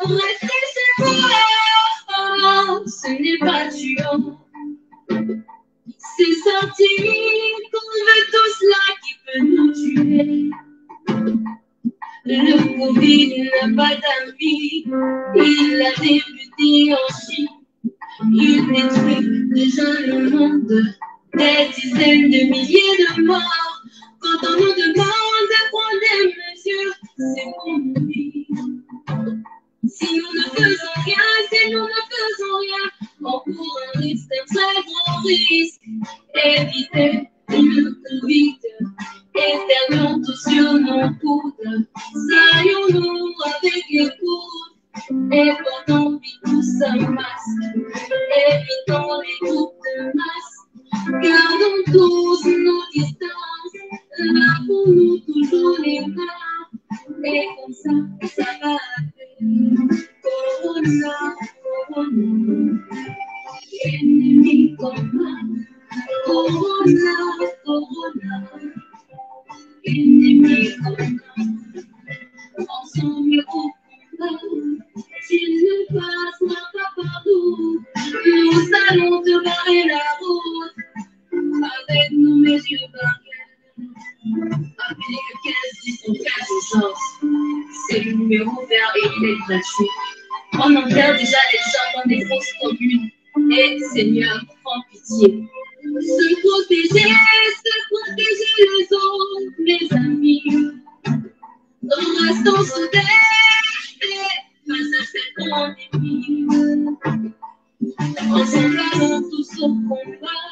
Rester chez moi, ce n'est pas tuant. C'est sorti qu'on veut tout cela qui peut nous tuer. Le Covid n'a pas d'amis, il a débuté en Chine. Il détruit déjà le monde, des dizaines de milliers de morts. Quand on nous demande de prendre des mesures, c'est pour mourir. Si nous ne faisons rien, on court un risque, un très gros risque. Éviter le Covid, éternons tous sur nos coudes. Saillons-nous avec les coudes et portons tous un masque. Évitons les groupes de masse, gardons tous nos distances. Lavons-nous toujours les mains et comme ça va aller. Corona, corona, ennemi commun. Corona, corona, ennemi commun. Ensemble au combat, s'il ne passera pas par nous, nous allons te barrer la route avec nos mesures barrières. Appelez le 15 10 faire urgence. C'est le numéro vert et il est gratuit. On enterre déjà les gens dans des fosses communes. Et Seigneur, prends pitié. Se protéger les autres, mes amis. Restons soudés face à cette pandémie. Ensemble, allons tous au combat.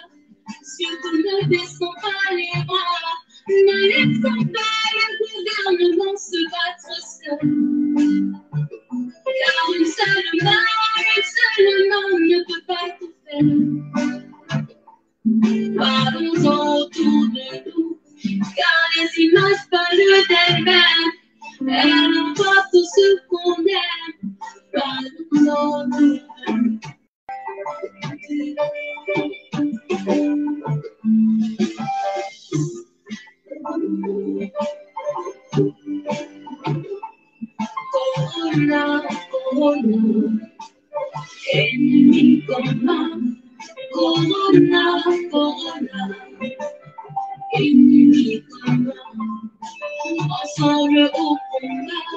Surtout ne baissons pas les bras. Ne laissons pas le gouvernement se battre seul. Car une seule main ne peut pas tout faire. Parlons autour de nous, car les images parlent d'elles-mêmes. Elles emportent tout ce qu'on aime. Parlons autour de nous. Corona, corona, ennemi commun. Corona, corona, ennemi commun. Ensemble au combat,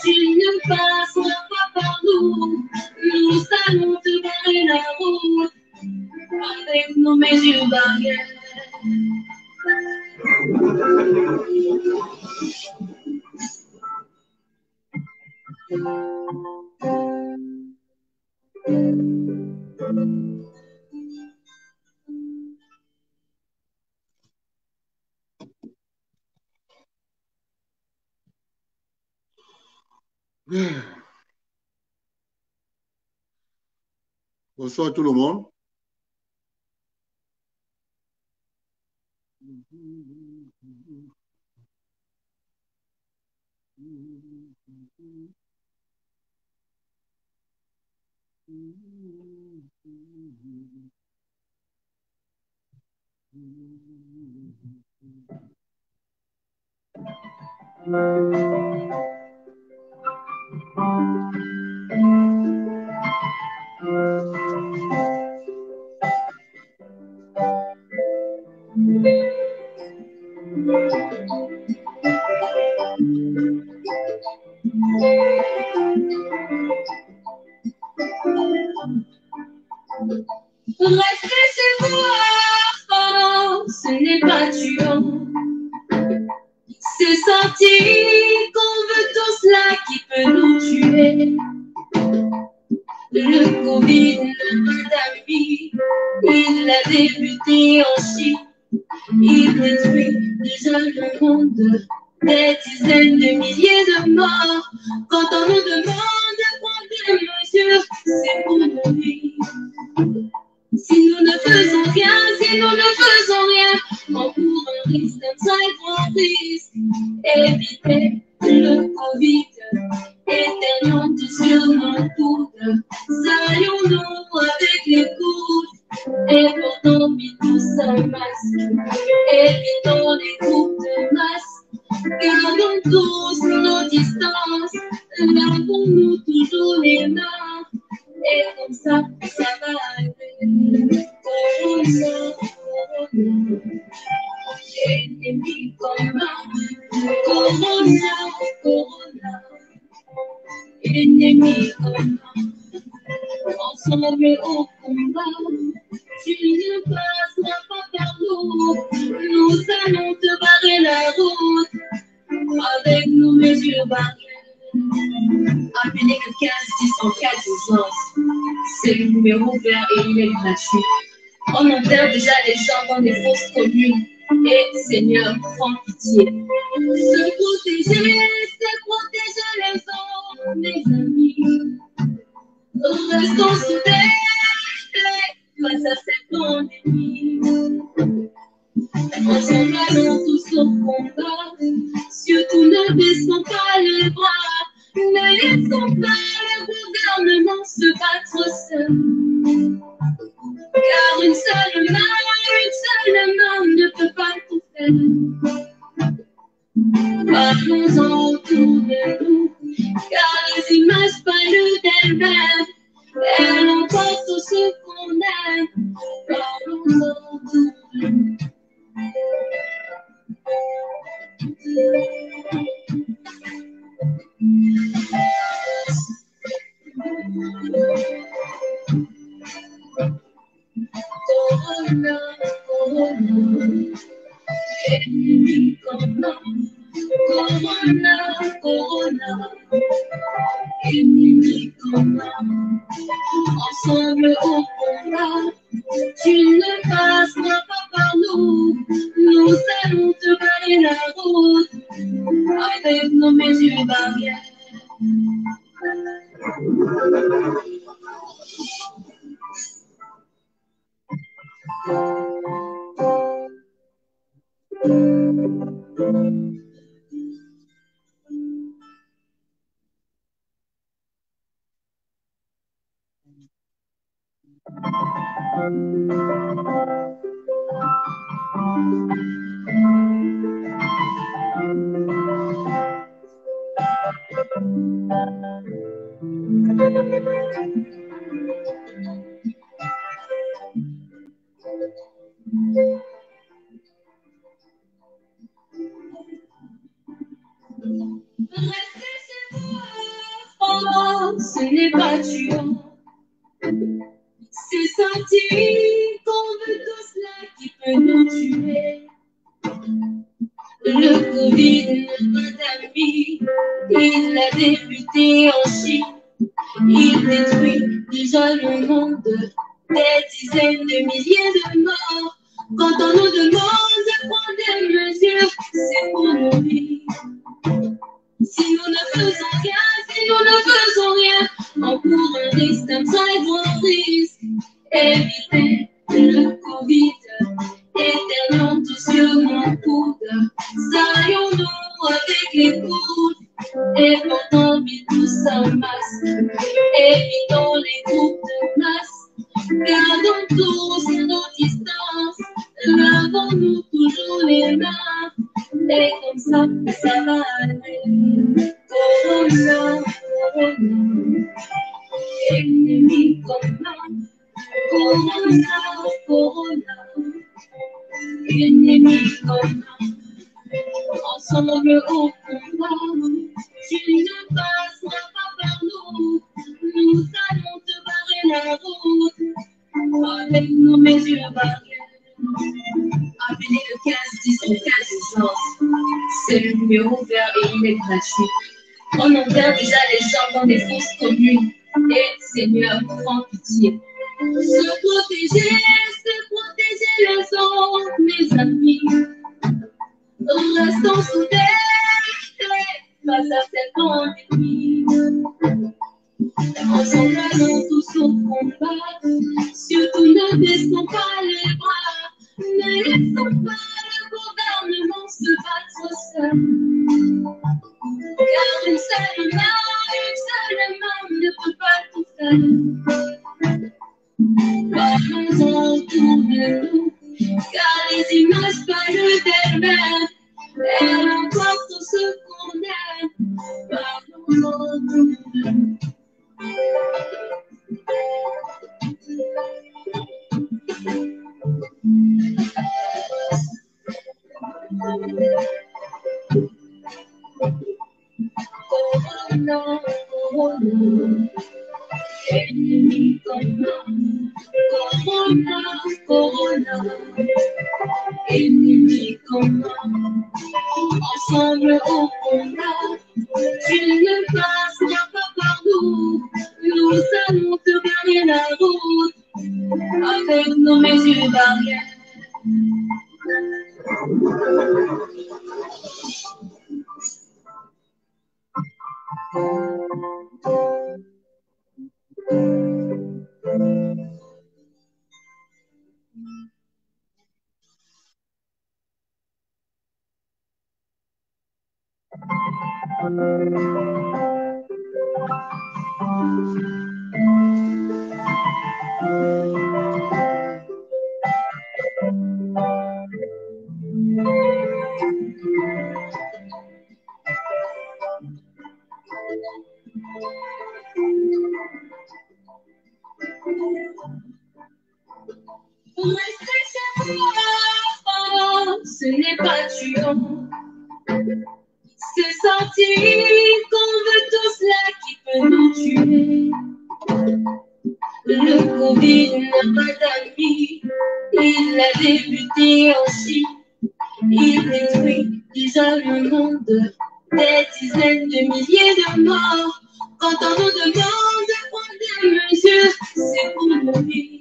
s'il ne passera pas par nous, nous allons te barrer la route avec nos mesures barrières. Bonsoir tout le monde. Rester chez moi, ce n'est pas tuant. C'est sorti qu'on veut tout cela qui peut nous tuer. Le Covid n'a pas d'amis, il a débuté en Chine. Il détruit déjà le monde, des dizaines de milliers de morts. Quand on nous demande de prendre des mesures, c'est pour mourir. Si nous ne faisons rien, on court un risque, un très grand risque. les mains. Et comme ça va aller. Corona, Corona. Ennemi commun. Corona, Corona. Ennemi commun. Ensemble au combat, tu ne passeras pas par nous. Nous allons te barrer la route avec nos mesures barrières. Appelez le 1510 en cas d'urgence. C'est le numéro vert et il est gratuit. On enterre déjà les gens dans des fosses communes. Et Seigneur, prends pitié. Se protéger, c'est protéger les autres, mes amis. Restons soudés face à cette pandémie. Ensemble, allons tous au combat. Surtout ne baissons pas les bras. Ne laissons pas le gouvernement se battre seul. Car une seule main ne peut pas tout faire. Parlons-en autour de nous, car les images parlent d'elles-mêmes. Elles emportent tout ce qu'on aime. Parlons-en autour de nous. Corona, Corona, ennemi commun. Corona, Corona, ennemi commun. Ensemble au combat, tu ne passeras pas par nous. Nous allons te barrer la route avec nos mesures barrières. Restez chez vous, oh, ce n'est pas tuant. C'est sentir qu'on veut tout cela qui peut nous tuer. Le Covid n'a pas d'amis, il a débuté en Chine. Il détruit déjà le monde, des dizaines de milliers de morts. Quand on nous demande de prendre des mesures, c'est pour nous vivre. Si nous ne faisons rien, on court un risque, un très grand risque. Éviter le Covid, éternons tous sur mon coude. Saillons-nous avec les coudes, et portons bien tous en masse. Évitons les groupes de masse, gardons tous nos distances. Lavons-nous toujours les mains, et comme ça va aller. Corona, Corona, ennemi commun. Corona, Corona, ennemi commun. Ensemble au combat, tu ne passeras pas par nous. Nous allons te barrer la route avec nos mesures barrières. Appelez le 1510 en cas d'urgence. C'est le numéro vert et il est gratuit. On enterre déjà les gens dans des fosses communes. Et Seigneur, prends pitié. Se protéger, c'est protéger les autres, mes amis. Restons soudés face à cette pandémie. Ensemble, allons tous au combat. Surtout ne baissons pas les bras. Ne laissons pas le gouvernement se battre seul. Car une seule main ne peut pas tout faire. Parlons-en autour de nous, car les images parlent d'elles-mêmes. Elles emportent tout ce qu'on aime. Parlons-en autour de nous. Corona, corona, ennemi commun. Corona, corona, ennemi commun. Ensemble au combat, tu ne passeras pas par nous. Nous allons te barrer la route avec nos mesures barrières. Rester chez moi, ce n'est pas tuant. C'est sentir qu'on veut tout cela qui peut nous tuer. Le Covid n'a pas d'amis, il a débuté en Chine. Il détruit déjà le monde, des dizaines de milliers de morts. Quand on nous demande de prendre des mesures, c'est pour mourir.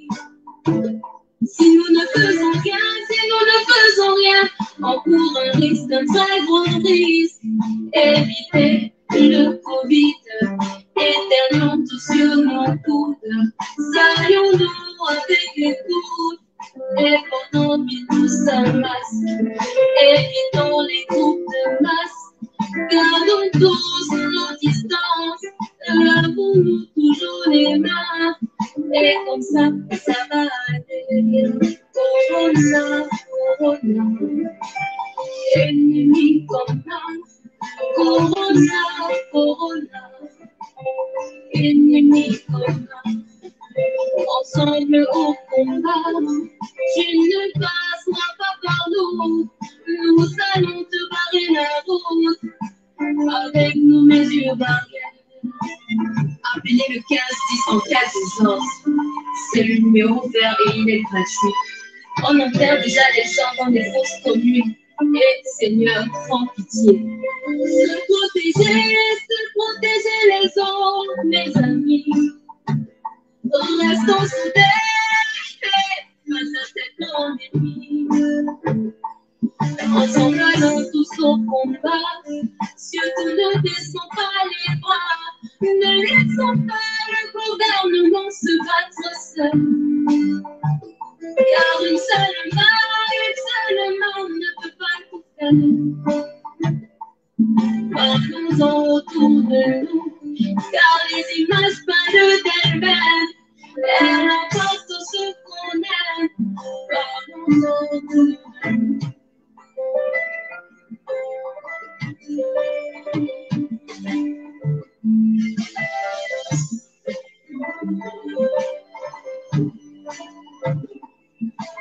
Si nous ne faisons rien, si nous ne faisons rien, on court un risque, un très gros risque. Éviter le Covid, éternons tous sur nos coudes. Saluons-nous avec l'écoute et portons bien tous un masque. Évitons les groupes de masse, gardons tous nos distances, lavons-nous toujours les mains. Et comme ça va aller. Corona, corona, ennemi commun. Corona, corona, ennemi commun. Ensemble au combat, tu ne passeras pas par nous. Nous allons te barrer la route avec nos mesures barrières. Appelez le 1510 en cas d'urgence. C'est le numéro vert et il est gratuit. On enterre déjà les gens dans des fosses communes. Et Seigneur, prends pitié. Se protéger les autres, mes amis. Restons soudés face à cette pandémie. Ensemble, allons tous au combat. Surtout ne baissons pas les bras. Ne laissons pas le gouvernement se battre seul. Car une seule main ne peut pas tout faire. Parlons-en autour de nous, car les images parlent d'elles-mêmes. Elles emportent tout ce qu'on aime. Parlons-en autour de nous.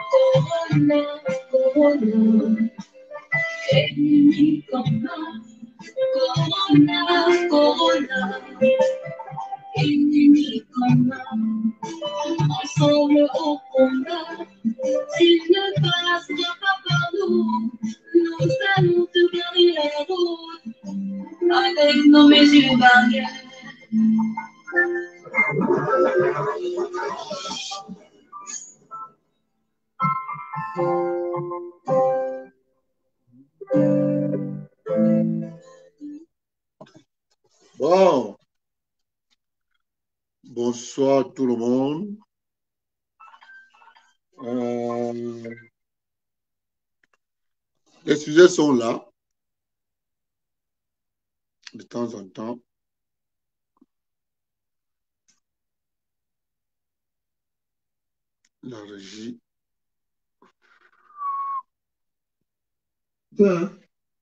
Corona, corona, ennemi commun. Corona, corona, ennemi commun. Ensemble au combat, s'il ne passera pas par nous, nous allons te garder la route avec nos mesures barrières. Bon, bonsoir tout le monde. Les sujets sont là, de temps en temps. La régie.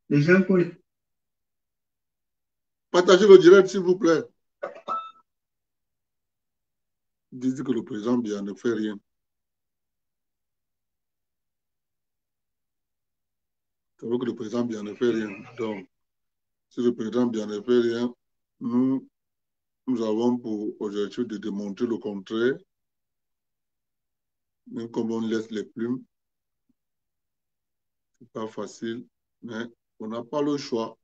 Les gens pour... Partagez le direct, s'il vous plaît. Dites que le président Biya ne fait rien. Ça veut que le président Biya ne fait rien. Donc, si le président Biya ne fait rien, nous avons pour objectif de démontrer le contraire. Même comme on laisse les plumes, c'est pas facile, mais on n'a pas le choix.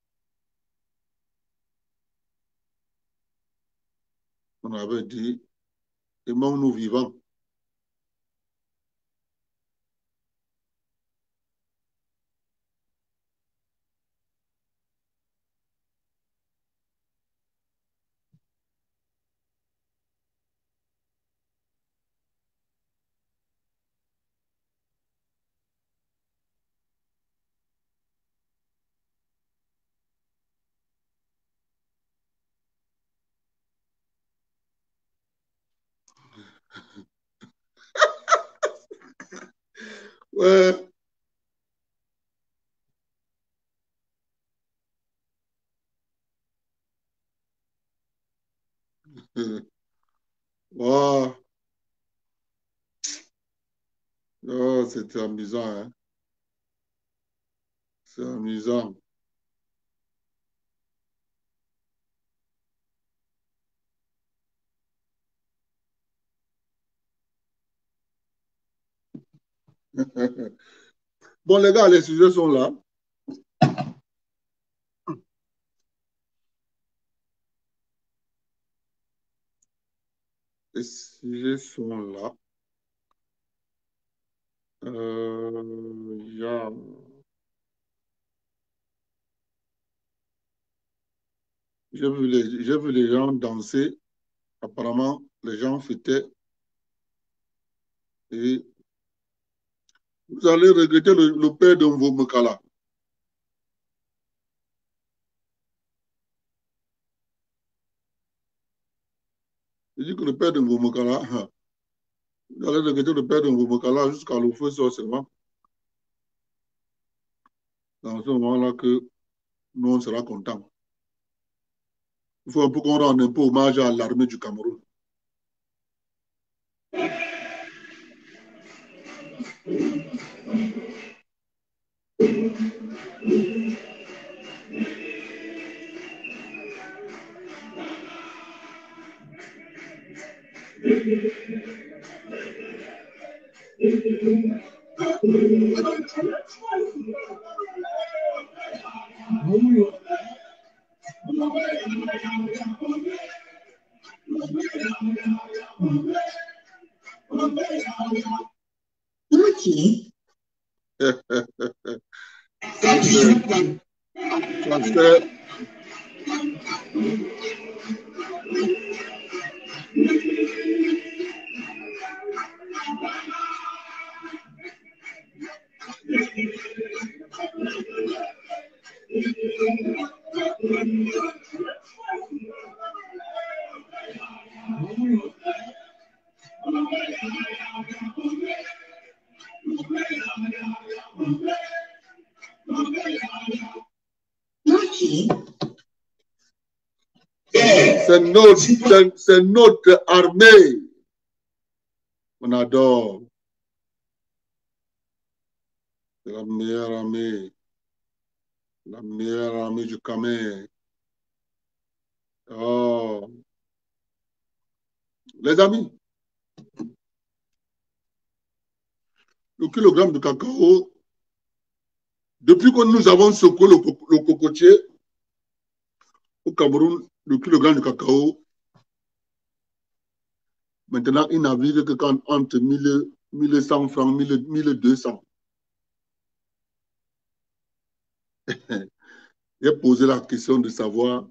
On avait dit, aimons-nous vivants. Ouais. Wow. Oh, c'était amusant, hein? C'est amusant. Bon, les gars, les sujets sont là. Les sujets sont là. J'ai vu les gens danser. Apparemment, les gens fêtaient. Et vous allez regretter le père de Mvomekala. Il dit que le père de Mvomekala, vous allez regretter le père de Mvomekala jusqu'à le feu seulement. Dans ce moment-là que nous, on sera contents. Il faut un peu qu'on rende un peu hommage à l'armée du Cameroun. C'est notre armée. On adore. C'est la meilleure armée. La meilleure armée du Cameroun. Oh. Les amis, le kilogramme de cacao, depuis que nous avons secoué le cocotier au Cameroun, le kilogramme de cacao, maintenant, il navigue que quand entre 1100 francs, 1200. J'ai posé la question de savoir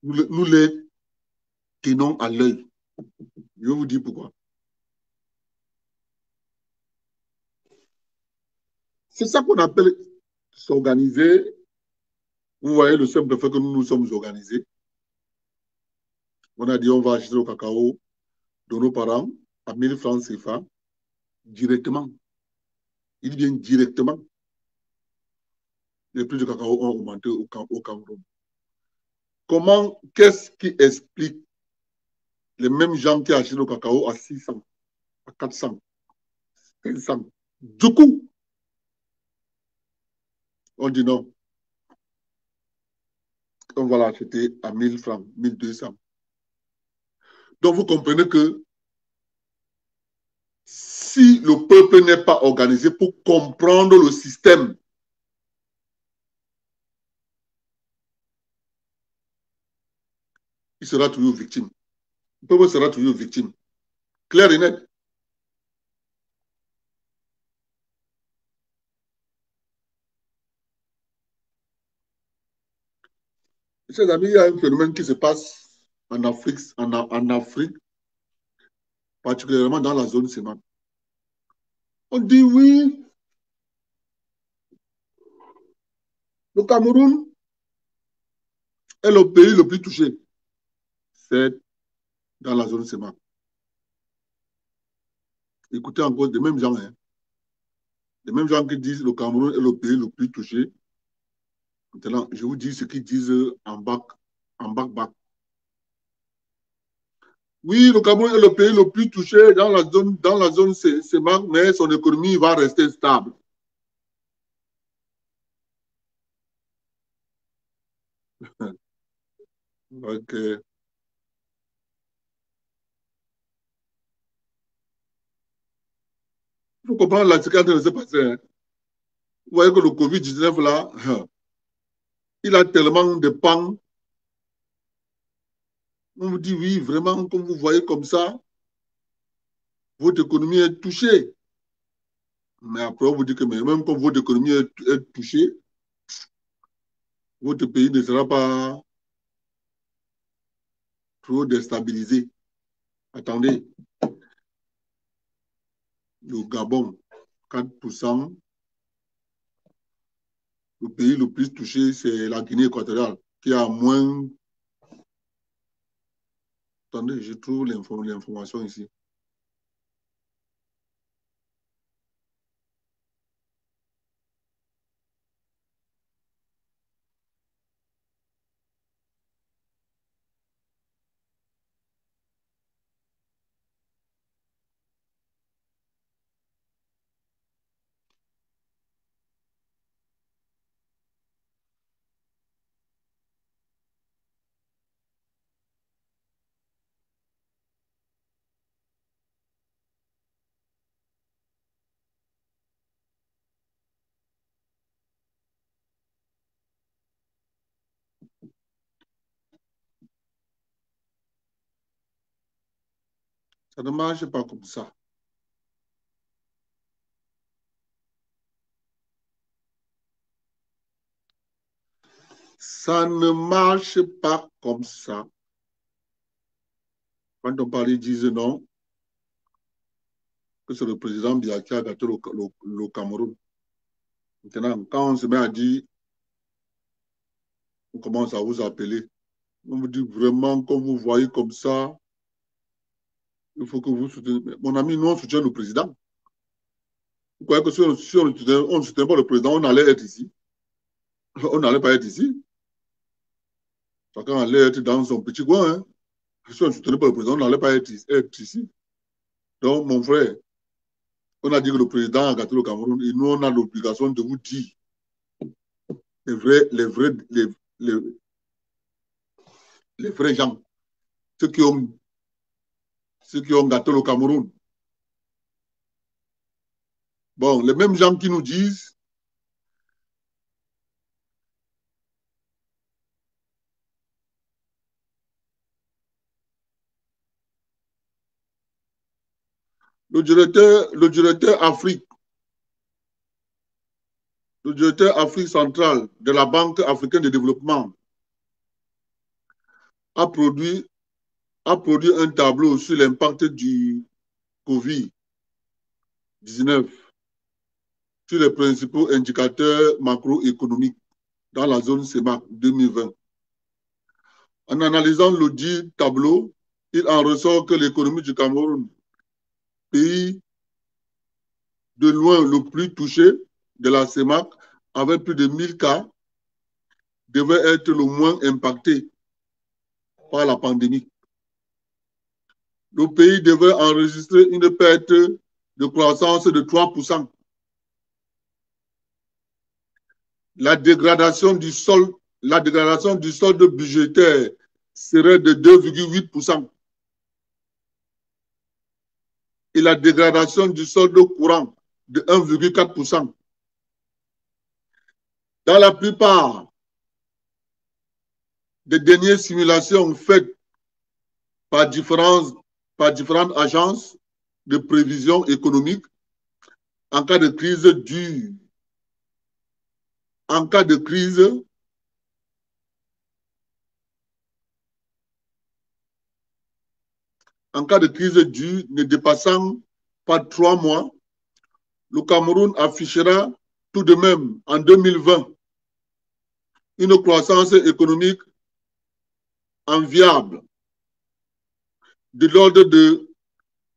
nous les tenons à l'œil. Je vais vous dire pourquoi. C'est ça qu'on appelle s'organiser. Vous voyez le simple fait que nous nous sommes organisés. On a dit on va acheter le cacao de nos parents à 1000 francs CFA directement. Il vient directement. Les prix du cacao ont augmenté au Cameroun. Qu'est-ce qui explique les mêmes gens qui achètent le cacao à 600, à 400, 500. Du coup, on dit non. On va l'acheter à 1000 francs, 1200. Donc, vous comprenez que si le peuple n'est pas organisé pour comprendre le système, il sera toujours victime. Le peuple sera toujours victime. Clair et net. Chers amis, il y a un phénomène qui se passe en Afrique, en Afrique, particulièrement dans la zone CEMAC. On dit oui, le Cameroun est le pays le plus touché. C'est dans la zone CEMAC. Écoutez encore des mêmes gens, hein. Les mêmes gens qui disent que le Cameroun est le pays le plus touché. Maintenant, je vous dis ce qu'ils disent en bac. Oui, le Cameroun est le pays le plus touché dans la zone CEMAC, mais son économie va rester stable. Ok. Il faut comprendre ce qui est en train de se passer, hein. Vous voyez que le Covid-19, là, il a tellement de pans. On vous dit, oui, vraiment, comme vous voyez comme ça, votre économie est touchée. Mais après, on vous dit que même quand votre économie est touchée, votre pays ne sera pas trop déstabilisé. Attendez, le Gabon, 4%. Le pays le plus touché, c'est la Guinée équatoriale, qui a moins... Attendez, je trouve l'information ici. Ça ne marche pas comme ça. Ça ne marche pas comme ça. Quand on parle, ils disent non, que c'est le président Biya qui a gâté le Cameroun. Maintenant, quand on se met à dire, on commence à vous appeler. On vous dit vraiment, comme vous voyez comme ça, il faut que vous souteniez. Mon ami, nous, on soutient le président. Vous croyez que si on ne soutient pas le président, on allait être ici? On n'allait pas être ici. Chacun allait être dans son petit coin. Hein. Si on ne soutenait pas le président, on n'allait pas être ici. Donc, mon frère, on a dit que le président a gâté le Cameroun et nous, on a l'obligation de vous dire les vrais gens, ceux qui ont gâté le Cameroun. Bon, les mêmes gens qui nous disent le directeur Afrique centrale de la Banque africaine de développement a produit un tableau sur l'impact du Covid-19 sur les principaux indicateurs macroéconomiques dans la zone CEMAC 2020. En analysant le dit tableau, il en ressort que l'économie du Cameroun, pays de loin le plus touché de la CEMAC, avec plus de 1000 cas, devait être le moins impacté par la pandémie. le pays devait enregistrer une perte de croissance de 3%. La dégradation du solde budgétaire serait de 2,8%. Et la dégradation du solde courant de 1,4%. Dans la plupart des dernières simulations faites par différentes agences de prévision économique, en cas de crise dure, en cas de crise dure ne dépassant pas 3 mois, le Cameroun affichera tout de même en 2020 une croissance économique enviable de l'ordre de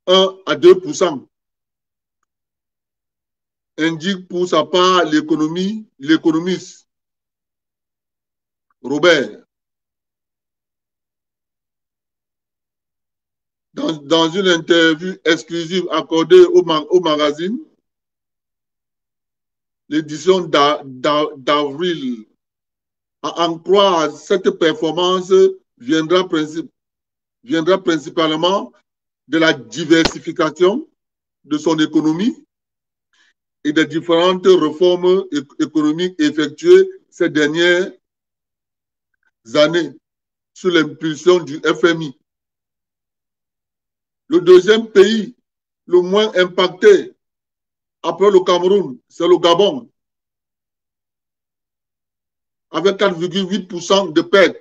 1 à 2%, indique pour sa part l'économiste Robert. Dans une interview exclusive accordée au magazine, l'édition d'avril, à en croire, cette performance viendra principalement de la diversification de son économie et des différentes réformes économiques effectuées ces dernières années sous l'impulsion du FMI. Le deuxième pays le moins impacté après le Cameroun, c'est le Gabon, avec 4,8% de perte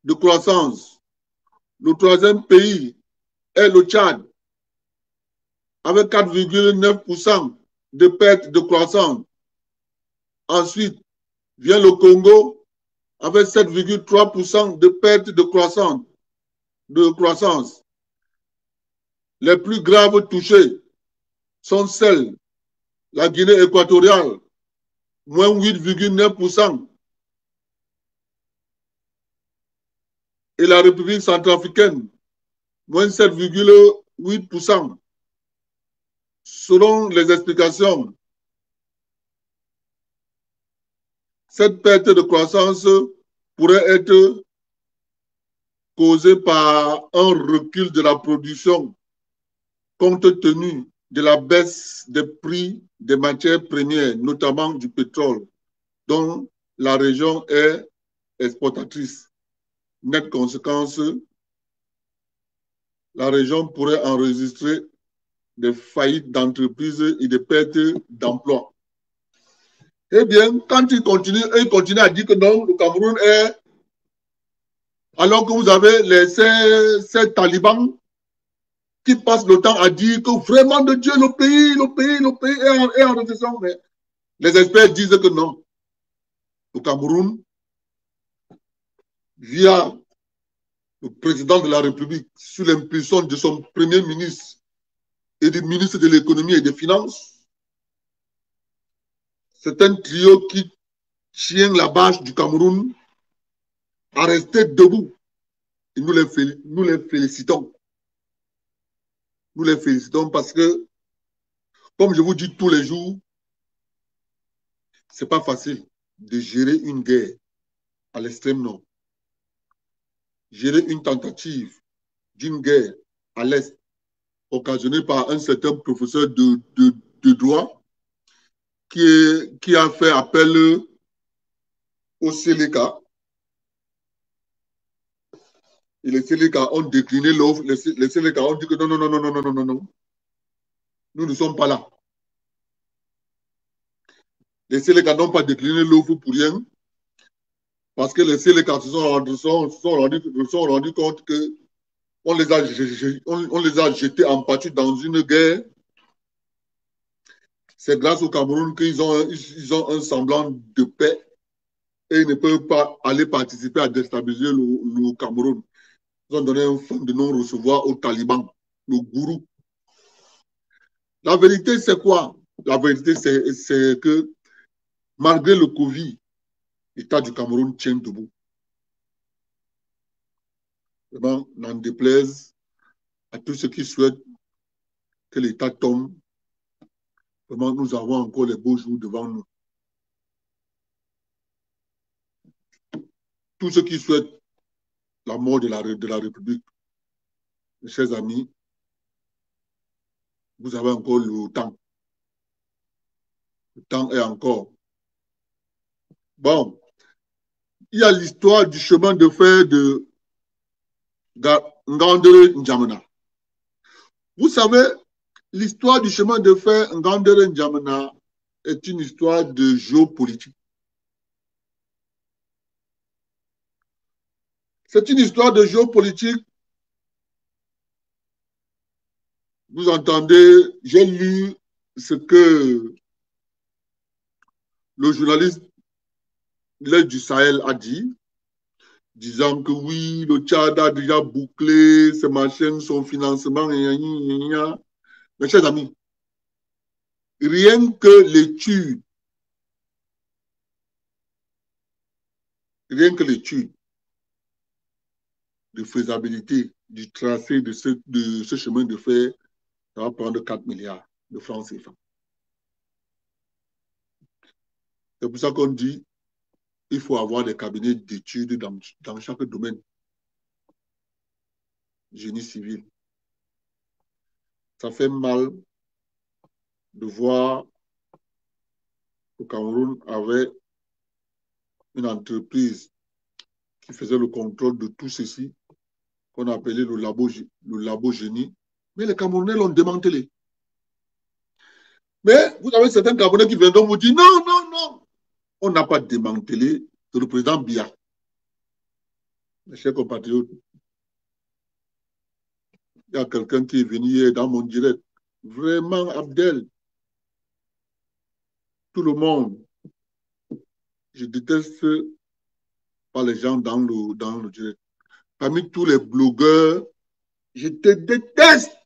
de croissance. Le troisième pays est le Tchad, avec 4,9% de perte de croissance. Ensuite, vient le Congo, avec 7,3% de perte de croissance. Les plus graves touchés sont celles, la Guinée équatoriale, moins 8,9%, et la République centrafricaine, moins 7,8%. Selon les explications, cette perte de croissance pourrait être causée par un recul de la production compte tenu de la baisse des prix des matières premières, notamment du pétrole, dont la région est exportatrice. Nette conséquence, la région pourrait enregistrer des faillites d'entreprises et des pertes d'emplois. Eh bien, quand ils continuent à dire que non, le Cameroun est... Alors que vous avez ces talibans qui passent le temps à dire que vraiment de Dieu, le pays est en récession. Mais les experts disent que non. Le Cameroun, via le président de la République, sous l'impulsion de son premier ministre et du ministre de l'économie et des finances, c'est un trio qui tient la bâche du Cameroun à rester debout. Et nous les félicitons. Nous les félicitons parce que, comme je vous dis tous les jours, ce n'est pas facile de gérer une guerre à l'extrême nord. Gérer une tentative d'une guerre à l'est occasionnée par un certain professeur de droit qui a fait appel au Séléka. Et les Séléka ont décliné l'offre. Les Séléka ont dit que non. Nous ne sommes pas là. Les Séléka n'ont pas décliné l'offre pour rien. Parce que les Séléka se sont rendus compte qu'on les a jetés en partie dans une guerre. C'est grâce au Cameroun qu'ils ont un semblant de paix et ils ne peuvent pas aller participer à déstabiliser le Cameroun. Ils ont donné un fonds de non-recevoir aux talibans, le gourou. La vérité, c'est quoi? La vérité, c'est que malgré le Covid, l'État du Cameroun tient debout. Vraiment, n'en déplaise à tous ceux qui souhaitent que l'État tombe. Vraiment, nous avons encore les beaux jours devant nous. Tous ceux qui souhaitent la mort de la République, mes chers amis, vous avez encore le temps. Le temps est encore. Bon, il y a l'histoire du chemin de fer de Ngandere N'Djamena. Vous savez, l'histoire du chemin de fer Ngandere N'Djamena est une histoire de géopolitique. C'est une histoire de géopolitique. Vous entendez, j'ai lu ce que le journaliste L'Œil du Sahel a dit, disant que oui, le Tchad a déjà bouclé ses machines, son financement, mes chers amis, rien que l'étude de faisabilité du tracé de ce chemin de fer, ça va prendre 4 milliards de francs CFA. C'est pour ça qu'on dit qu'il faut avoir des cabinets d'études dans chaque domaine. Génie civil. Ça fait mal de voir que le Cameroun avait une entreprise qui faisait le contrôle de tout ceci, qu'on appelait le labo génie, mais les Camerounais l'ont démantelé. Mais vous avez certains Camerounais qui viendront vous dire non, non, non, on n'a pas démantelé, c'est le président Biya. Mes chers compatriotes, il y a quelqu'un qui est venu hier dans mon direct. Vraiment, Abdel, tout le monde, je déteste pas les gens dans le direct. Parmi tous les blogueurs, je te déteste.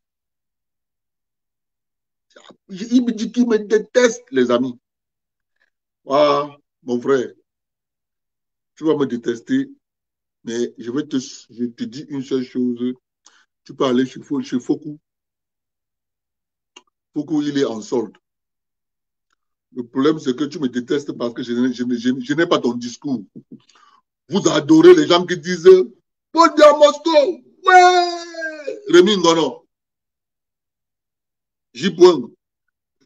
Il me dit qu'il me déteste, les amis. Ah, mon frère, tu vas me détester, mais je te dis une seule chose. Tu peux aller chez Fokou. Fokou, il est en solde. Le problème, c'est que tu me détestes parce que je n'ai pas ton discours. Vous adorez les gens qui disent Paul Biya Moscou, ouais, Rémi Ngono, J-Point.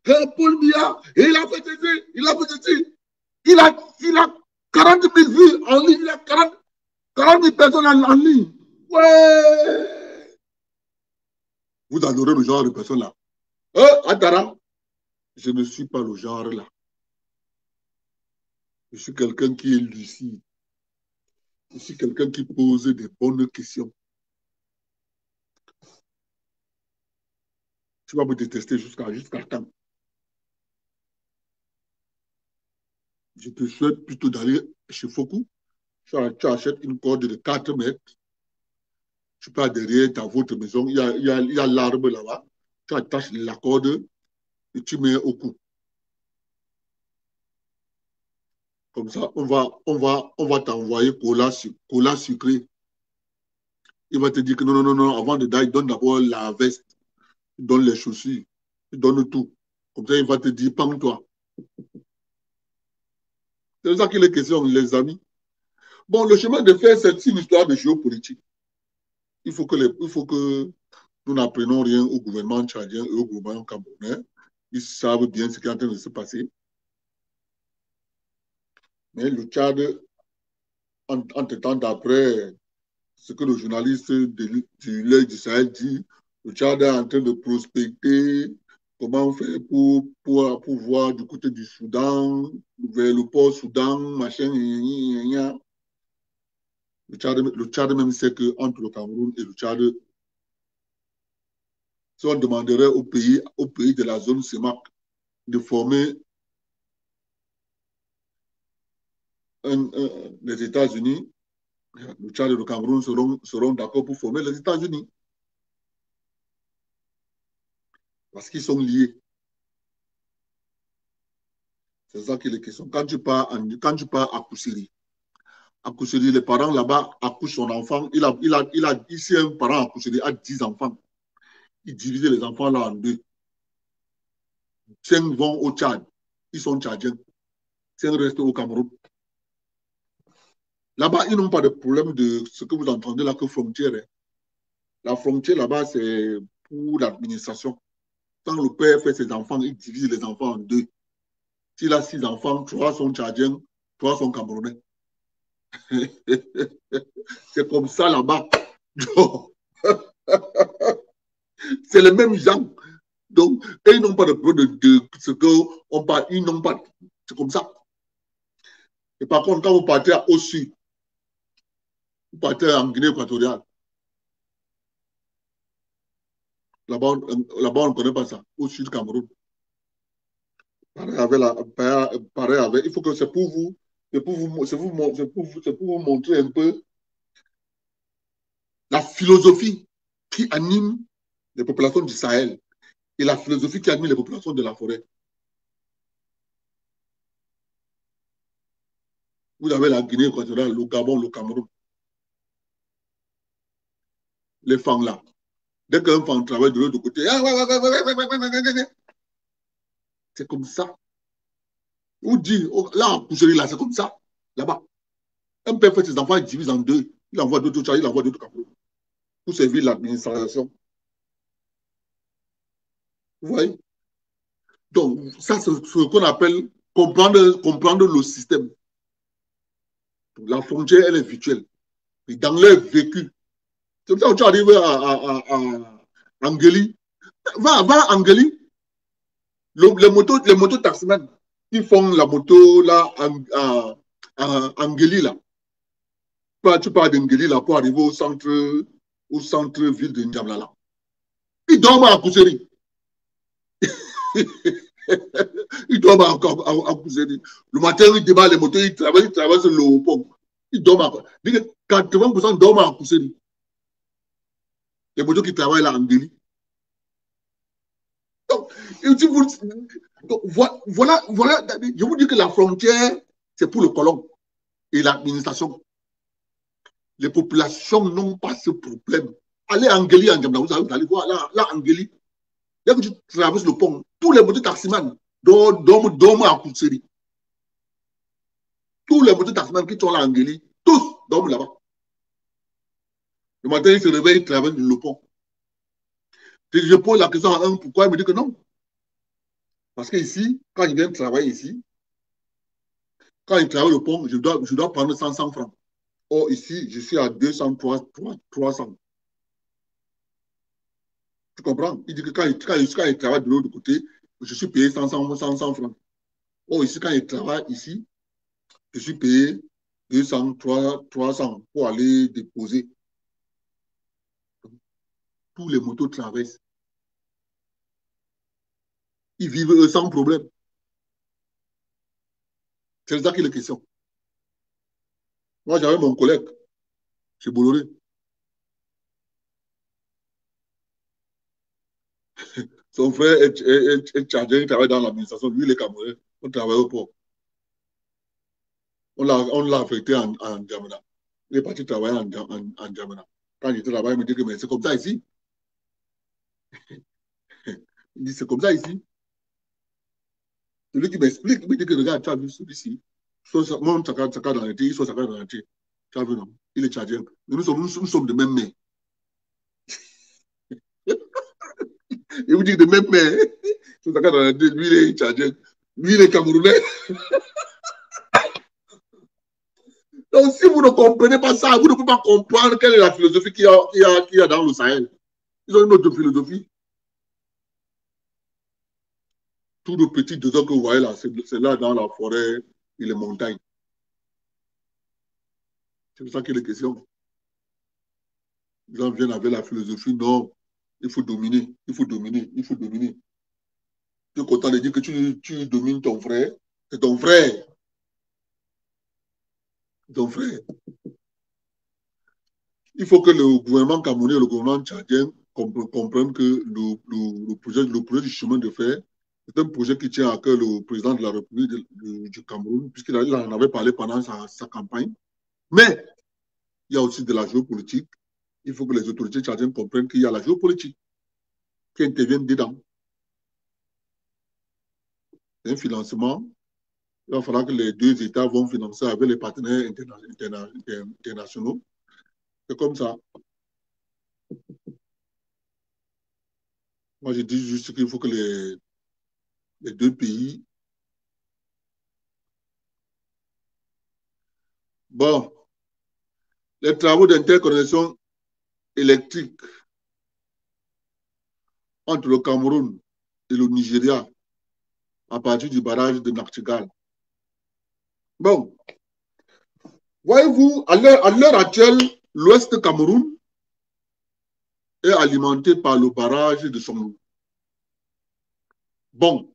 Paul Biya, il a fait ceci, il a fait ceci. Il a 40 000 vues en ligne, il a 40 000 personnes en ligne. Ouais. Vous adorez le genre de personnes-là. Atara, je ne suis pas le genre-là. Je suis quelqu'un qui est lucide. Je suis quelqu'un qui pose des bonnes questions. Tu vas me détester jusqu'à quand? Je te souhaite plutôt d'aller chez Fokou. Tu achètes une corde de 4 mètres. Tu pars derrière votre maison. Il y a l'arbre là-bas. Tu attaches la corde et tu mets au cou. Comme ça, on va t'envoyer cola sucré. Il va te dire que non, avant de dire, donne d'abord la veste, donne les chaussures, donne tout. Comme ça, il va te dire, pends-toi. C'est ça qu'il est question, les amis. Bon, le chemin de fer, c'est une histoire de géopolitique. Il faut que nous n'apprenons rien au gouvernement tchadien et au gouvernement camerounais. Ils savent bien ce qui est en train de se passer. Mais le Tchad, entre-temps d'après ce que le journaliste de L'Œil du Sahel dit, le Tchad est en train de prospecter comment on fait pour voir du côté du Soudan, vers le port Soudan, machin, Le Tchad même sait qu'entre le Cameroun et le Tchad, si on demanderait au pays de la zone CEMAC de former les États-Unis, le Tchad et le Cameroun seront d'accord pour former les États-Unis. Parce qu'ils sont liés. C'est ça qu'il est question. Quand tu pars à Koussiri, À Kousseri, les parents là-bas accouchent son enfant. Ici, un parent à Kousseri a 10 enfants. Il divise les enfants là en deux. 5 vont au Tchad. Ils sont tchadiens. 5 restent au Cameroun. Là-bas, ils n'ont pas de problème de ce que vous entendez là que frontière. Hein. La frontière là-bas, c'est pour l'administration. Quand le père fait ses enfants, il divise les enfants en deux. S'il a 6 enfants, 3 sont tchadiens, 3 sont camerounais. C'est comme ça là-bas. C'est les mêmes gens. Donc, ils n'ont pas de problème de ce qu'on parle. Ils n'ont pas. C'est comme ça. Et par contre, quand vous partez au sud, vous partez en Guinée équatoriale, là-bas, on ne connaît pas ça. Au sud du Cameroun. Pareil avec, il faut que c'est pour vous, c'est pour vous montrer un peu la philosophie qui anime les populations du Sahel et la philosophie qui anime les populations de la forêt. Vous avez la Guinée équatoriale, le Gabon, le Cameroun. Les femmes là. Dès qu'un femme travaille de l'autre côté, c'est comme ça. Vous dites, là, en Kousseri, là, c'est comme ça, là-bas. Un père fait ses enfants, il divise en deux. Il envoie d'autres Tchad, il envoie d'autres Cameroun. Pour servir l'administration. Vous voyez? Donc, ça, c'est ce qu'on appelle comprendre le système. La frontière, elle est virtuelle. Et dans leur vécu. C'est comme ça que tu arrives à Angeli. Va à Angeli. Les motos taximens qui font la moto là, à Angeli, là. Tu pars d'Angeli là pour arriver au centre-ville de N'Djamena. Ils dorment à Kousseri. Ils dorment à Kousseri. Le matin, ils démarrent les motos, ils traversent le pont. Ils dorment à 80% dorment à Kousseri. Les motos qui travaillent là en Angeli. Donc, voilà, je vous dis que la frontière, c'est pour le colon et l'administration. Les populations n'ont pas ce problème. Allez à Angeli, vous allez voir, là, Angeli, dès que tu traverses le pont, tous les motos taximans dorment à Kousseri. Tous les motos taximans qui sont là à Angeli, tous dorment là-bas. Le matin, ils se réveillent, ils traversent le pont. Je pose la question à un, pourquoi il me dit que non? Parce que ici, quand il vient travailler ici, quand il travaille le pont, je dois prendre 100 francs. Or, ici, je suis à 200, 300. Tu comprends? Il dit que quand il travaille de l'autre côté, je suis payé 100 francs. Or, ici, quand il travaille ici, je suis payé 200, 300 pour aller déposer. Tous les motos traversent. Ils vivent sans problème. C'est ça qui est la question. Moi, j'avais mon collègue chez Bolloré. Son frère est tchadien, il travaille dans l'administration. Lui, il est camerounais. On travaille au port. On l'a affecté en N'Djamena. Il est parti travailler en N'Djamena. Quand j'étais là-bas, il me dit que c'est comme ça ici. Il dit c'est comme ça ici. Celui qui m'explique, il me dit que regarde, tu as vu celui-ci. Mon Saka dans l'été, il soit Saka dans l'été. Tu as vu, non? Il est tchadien. Nous sommes de même mère. Il vous dit de même mère. Saka dans l'été, lui, il est tchadien. Lui, il est camerounais. Donc, si vous ne comprenez pas ça, vous ne pouvez pas comprendre quelle est la philosophie qu'il y a dans le Sahel. Ils ont une autre philosophie. Tout le petit dedans que vous voyez là, c'est là dans la forêt et les montagnes. C'est pour ça qu'il est question. Les gens viennent avec la philosophie, non, il faut dominer, il faut dominer, il faut dominer. Tu es content de dire que tu domines ton frère, c'est ton frère. Ton frère. Il faut que le gouvernement camerounais et le gouvernement tchadien comprennent que le projet du chemin de fer, c'est un projet qui tient à cœur le président de la République du Cameroun, puisqu'il en avait parlé pendant sa campagne. Mais il y a aussi de la géopolitique. Il faut que les autorités tchadiennes comprennent qu'il y a la géopolitique qui intervient dedans. C'est un financement. Il va falloir que les deux États vont financer avec les partenaires internationaux. C'est comme ça. Moi, je dis juste qu'il faut que les deux pays... Bon, les travaux d'interconnexion électrique entre le Cameroun et le Nigeria à partir du barrage de Nachtigal. Bon, voyez-vous, à l'heure actuelle, l'Ouest Cameroun est alimenté par le barrage de Somlou. Bon,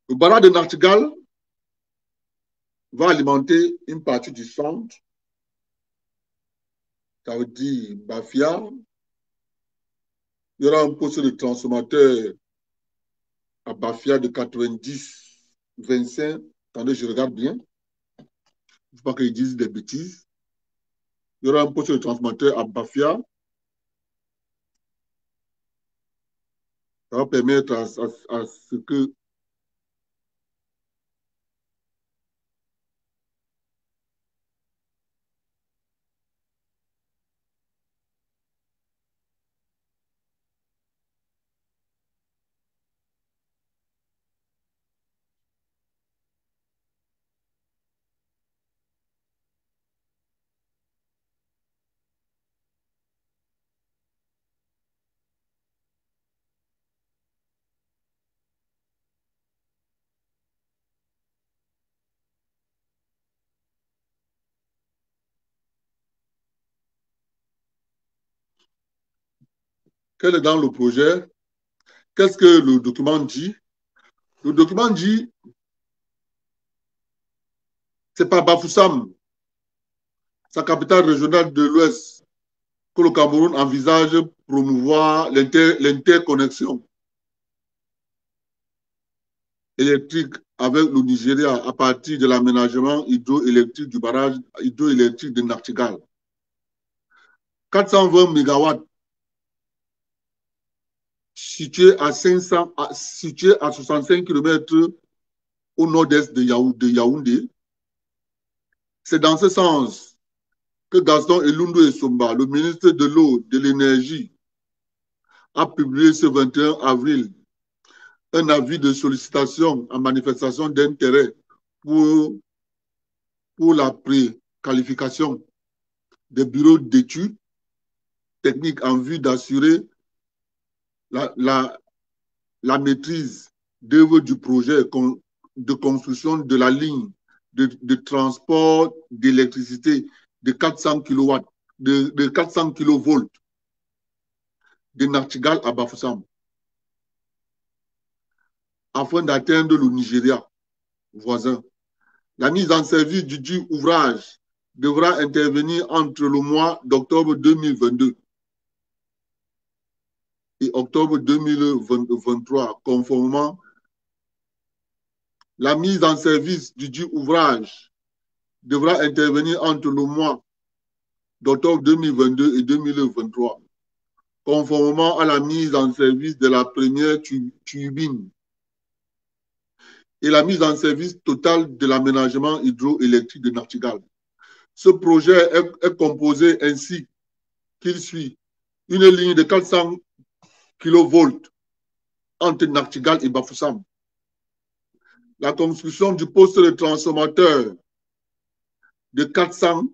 le barrage de Nachtigal va alimenter une partie du centre, ça veut dire Bafia. Il y aura un poste de transformateur à Bafia de 90-25. Attendez, je regarde bien. Il ne faut pas qu'ils disent des bêtises. Il y aura un poste de transformateur à Bafia. Ça va permettre à ce que quel est dans le projet? Qu'est-ce que le document dit? Le document dit, c'est par Bafoussam, sa capitale régionale de l'Ouest, que le Cameroun envisage promouvoir l'interconnexion électrique avec le Nigeria à partir de l'aménagement hydroélectrique du barrage hydroélectrique de Nachtigal. 420 MW situé à 65 km au nord-est de Yaoundé. C'est dans ce sens que Gaston Elundou Essomba, le ministre de l'Eau, de l'Énergie, a publié ce 21 avril un avis de sollicitation en manifestation d'intérêt pour la préqualification des bureaux d'études techniques en vue d'assurer la maîtrise d'œuvre du projet de construction de la ligne de transport d'électricité de 400 kW, de 400 kV de Nachtigal à Bafoussam, afin d'atteindre le Nigeria voisin. La mise en service du dit ouvrage devra intervenir entre le mois d'octobre 2022 et octobre 2023, conformément. La mise en service du dit ouvrage devra intervenir entre le mois d'octobre 2022 et 2023, conformément à la mise en service de la première turbine et la mise en service totale de l'aménagement hydroélectrique de Nachtigal. Ce projet est composé ainsi qu'il suit: une ligne de 400 kV entre Nachtigal et Bafoussam, la construction du poste de transformateur de 400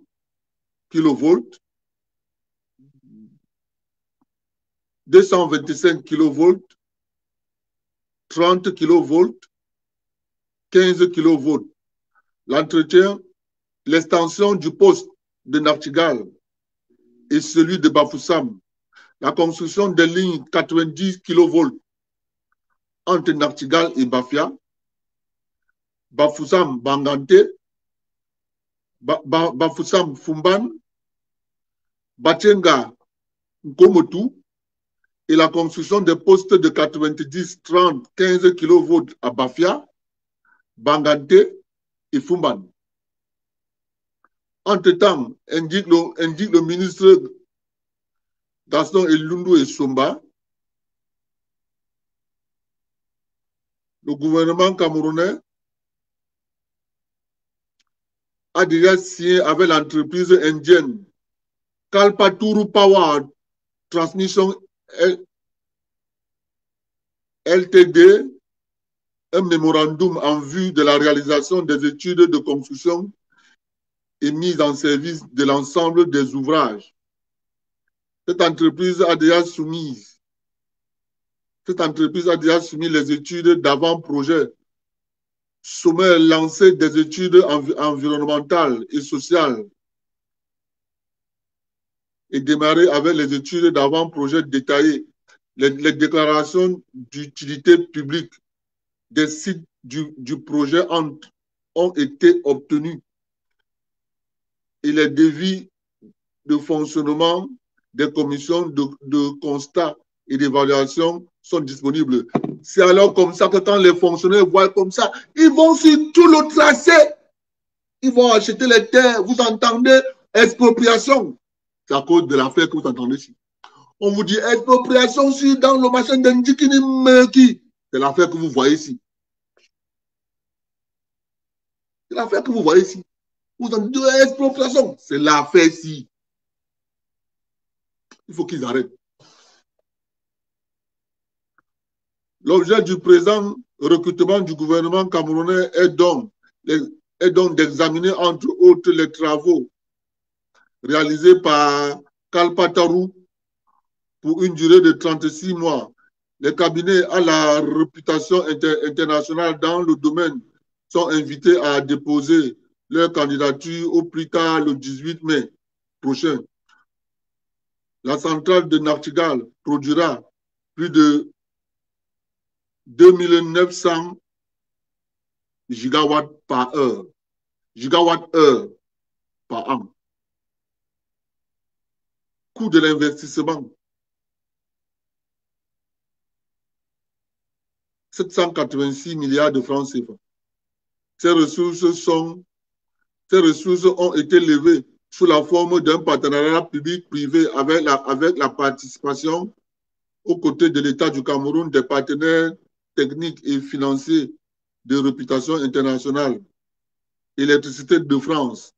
kV, 225 kV, 30 kV, 15 kV. L'entretien, l'extension du poste de Nachtigal et celui de Bafoussam, la construction des lignes 90 kV entre Nachtigal et Bafia, Bafoussam Bangante, Bafoussam Fumban, Bachenga Nkomotu, et la construction des postes de 90, 30, 15 kV à Bafia, Bangante et Fumban. Entre-temps, indique le ministre Gaston Elundu et Somba, le gouvernement camerounais a déjà signé avec l'entreprise indienne Kalpatoru Power Transmission LTD un mémorandum en vue de la réalisation des études de construction et mise en service de l'ensemble des ouvrages. Cette entreprise a déjà soumis les études d'avant-projet, sommet lancé des études environnementales et sociales et démarré avec les études d'avant-projet détaillées. Les déclarations d'utilité publique des sites du projet ont été obtenues et les devis de fonctionnement des commissions de constat et d'évaluation sont disponibles. C'est alors comme ça que quand les fonctionnaires voient comme ça, ils vont sur tout le tracé. Ils vont acheter les terres. Vous entendez expropriation. C'est à cause de l'affaire que vous entendez ici. On vous dit expropriation dans le machin d'Indikini Meki. C'est l'affaire que vous voyez ici. C'est l'affaire que vous voyez ici. Vous entendez expropriation. C'est l'affaire ici. Il faut qu'ils arrêtent. L'objet du présent recrutement du gouvernement camerounais est donc d'examiner entre autres les travaux réalisés par Kalpataru pour une durée de 36 mois. Les cabinets à la réputation internationale dans le domaine sont invités à déposer leur candidature au plus tard le 18 mai prochain. La centrale de Nachtigal produira plus de 2900 gigawatts par heure, gigawatts-heure par an. Coût de l'investissement, 786 milliards de francs CFA. Ces ressources ont été levées sous la forme d'un partenariat public-privé avec la participation aux côtés de l'État du Cameroun des partenaires techniques et financiers de réputation internationale. Électricité de France,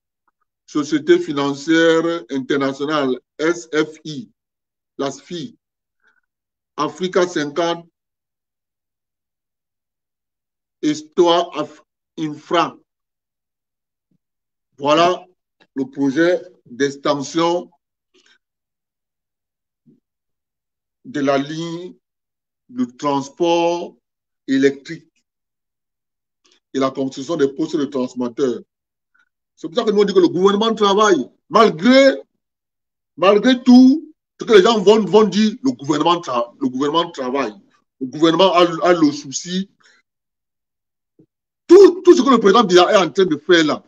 Société financière internationale, SFI, la SFI, Africa 50, Histoire Infra. Voilà le projet d'extension de la ligne de transport électrique et la construction des postes de transmetteurs. C'est pour ça que nous on dit que le gouvernement travaille. Malgré tout, ce que les gens vont dire, le gouvernement travaille. Le gouvernement a le souci. Tout ce que le président Biya est en train de faire là,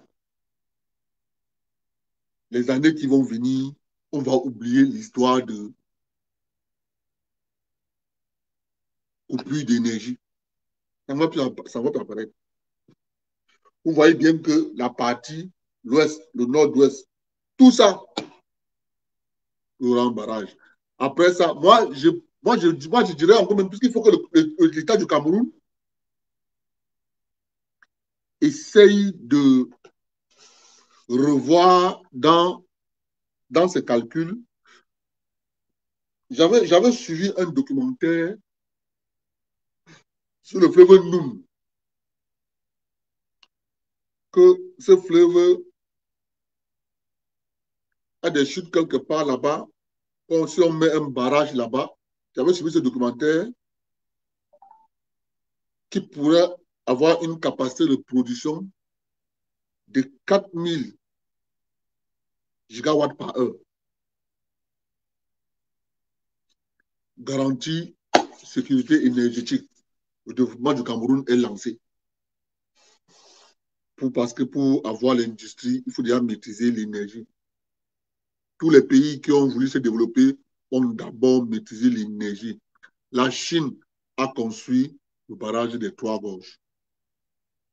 les années qui vont venir, on va oublier l'histoire de coupure d'énergie. Ça ne va plus apparaître. Vous voyez bien que la partie, l'ouest, le nord-ouest, tout ça, il y aura un barrage. Après ça, moi, je dirais encore même plus qu'il faut que l'État du Cameroun essaye de revoir dans ses calculs. J'avais suivi un documentaire sur le fleuve Noun, que ce fleuve a des chutes quelque part là-bas. Si on met un barrage là-bas, j'avais suivi ce documentaire qui pourrait avoir une capacité de production de 4000 gigawatts par heure. Garantie sécurité énergétique. Le développement du Cameroun est lancé. Parce que pour avoir l'industrie, il faut déjà maîtriser l'énergie. Tous les pays qui ont voulu se développer ont d'abord maîtrisé l'énergie. La Chine a construit le barrage des Trois Gorges.